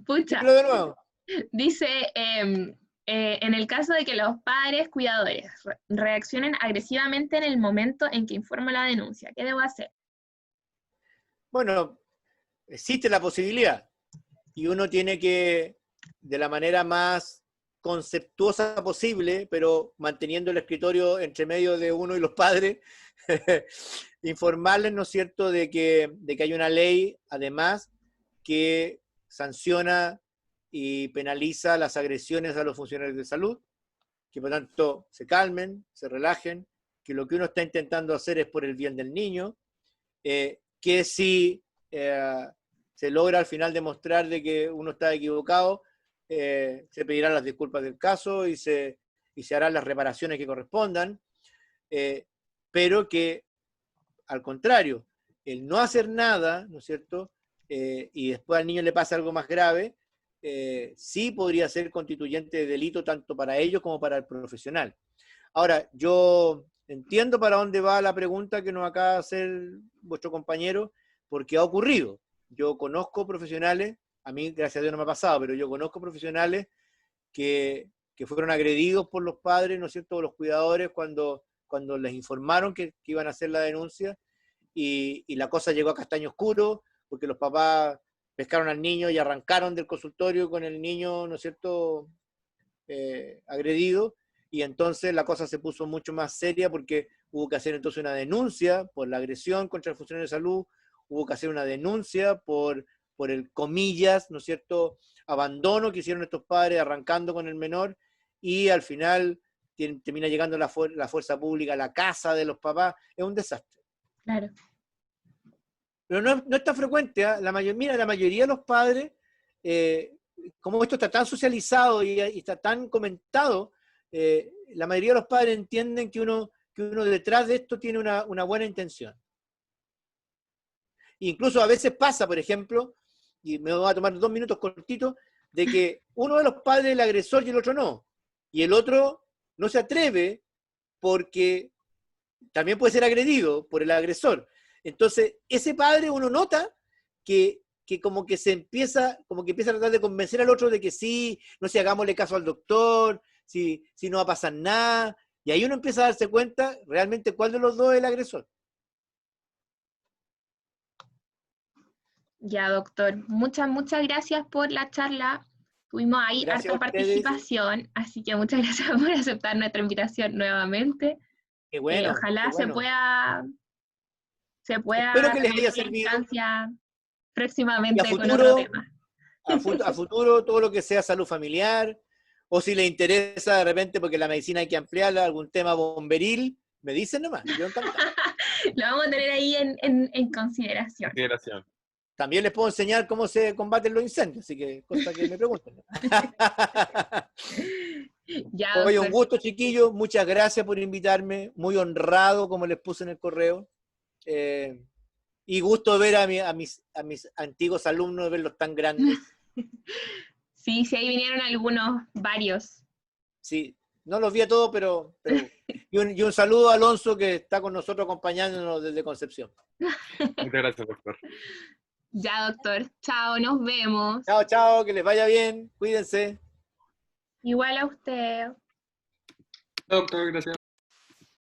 Pucha, Dímelo de nuevo. dice, en el caso de que los padres cuidadores reaccionen agresivamente en el momento en que informo la denuncia, ¿qué debo hacer? Bueno, existe la posibilidad y uno tiene que, de la manera más conceptuosa posible, pero manteniendo el escritorio entre medio de uno y los padres, informarles, ¿no es cierto?, de que hay una ley, además, que sanciona y penaliza las agresiones a los funcionarios de salud, que por tanto se calmen, se relajen, que lo que uno está intentando hacer es por el bien del niño, que si se logra al final demostrar de que uno está equivocado, se pedirán las disculpas del caso y se harán las reparaciones que correspondan, pero que al contrario, el no hacer nada, ¿no es cierto?, y después al niño le pasa algo más grave, sí podría ser constituyente de delito tanto para ellos como para el profesional. Ahora, yo entiendo para dónde va la pregunta que nos acaba de hacer vuestro compañero, porque ha ocurrido. Yo conozco profesionales, a mí gracias a Dios no me ha pasado, pero yo conozco profesionales que fueron agredidos por los padres, ¿no es cierto?, o los cuidadores cuando les informaron que iban a hacer la denuncia, y la cosa llegó a castaño oscuro, porque los papás pescaron al niño y arrancaron del consultorio con el niño, ¿no es cierto?, agredido, y entonces la cosa se puso mucho más seria porque hubo que hacer entonces una denuncia por la agresión contra el funcionario de salud, hubo que hacer una denuncia por el, comillas, ¿no es cierto?, abandono que hicieron estos padres arrancando con el menor, y al final termina llegando la fuerza pública a la casa de los papás. Es un desastre. Claro. Pero no es tan frecuente, ¿eh? La mayoría de los padres, como esto está tan socializado y está tan comentado, la mayoría de los padres entienden que uno detrás de esto tiene una buena intención. Incluso a veces pasa, por ejemplo, y me voy a tomar 2 minutos cortitos, de que uno de los padres es el agresor y el otro no. Y el otro no se atreve porque también puede ser agredido por el agresor. Entonces, ese padre uno nota que como que empieza a tratar de convencer al otro de que sí, no sé, hagámosle caso al doctor, si no va a pasar nada, y ahí uno empieza a darse cuenta realmente cuál de los dos es el agresor. Ya, doctor. Muchas gracias por la charla. Tuvimos ahí Gracias harta a ustedes. participación, así que muchas gracias por aceptar nuestra invitación nuevamente. Qué bueno, Ojalá qué bueno. se pueda Espero que les haya repetir la servido. instancia Y próximamente a con otro futuro, tema. a futuro, todo lo que sea salud familiar, o si les interesa de repente, porque la medicina hay que ampliarla, algún tema bomberil, me dicen nomás, yo encantado. Lo vamos a tener ahí en consideración. También les puedo enseñar cómo se combaten los incendios, así que cosa que me pregunten. Ya, Oye, un gusto, chiquillos, muchas gracias por invitarme, muy honrado, como les puse en el correo. Y gusto ver a mis antiguos alumnos, verlos tan grandes. Sí, ahí vinieron varios. Sí, no los vi a todos, pero y un saludo a Alonso, que está con nosotros acompañándonos desde Concepción. Muchas gracias, doctor. Ya, doctor. Chao, nos vemos. Chao, chao, que les vaya bien, cuídense. Igual a usted. Doctor, gracias.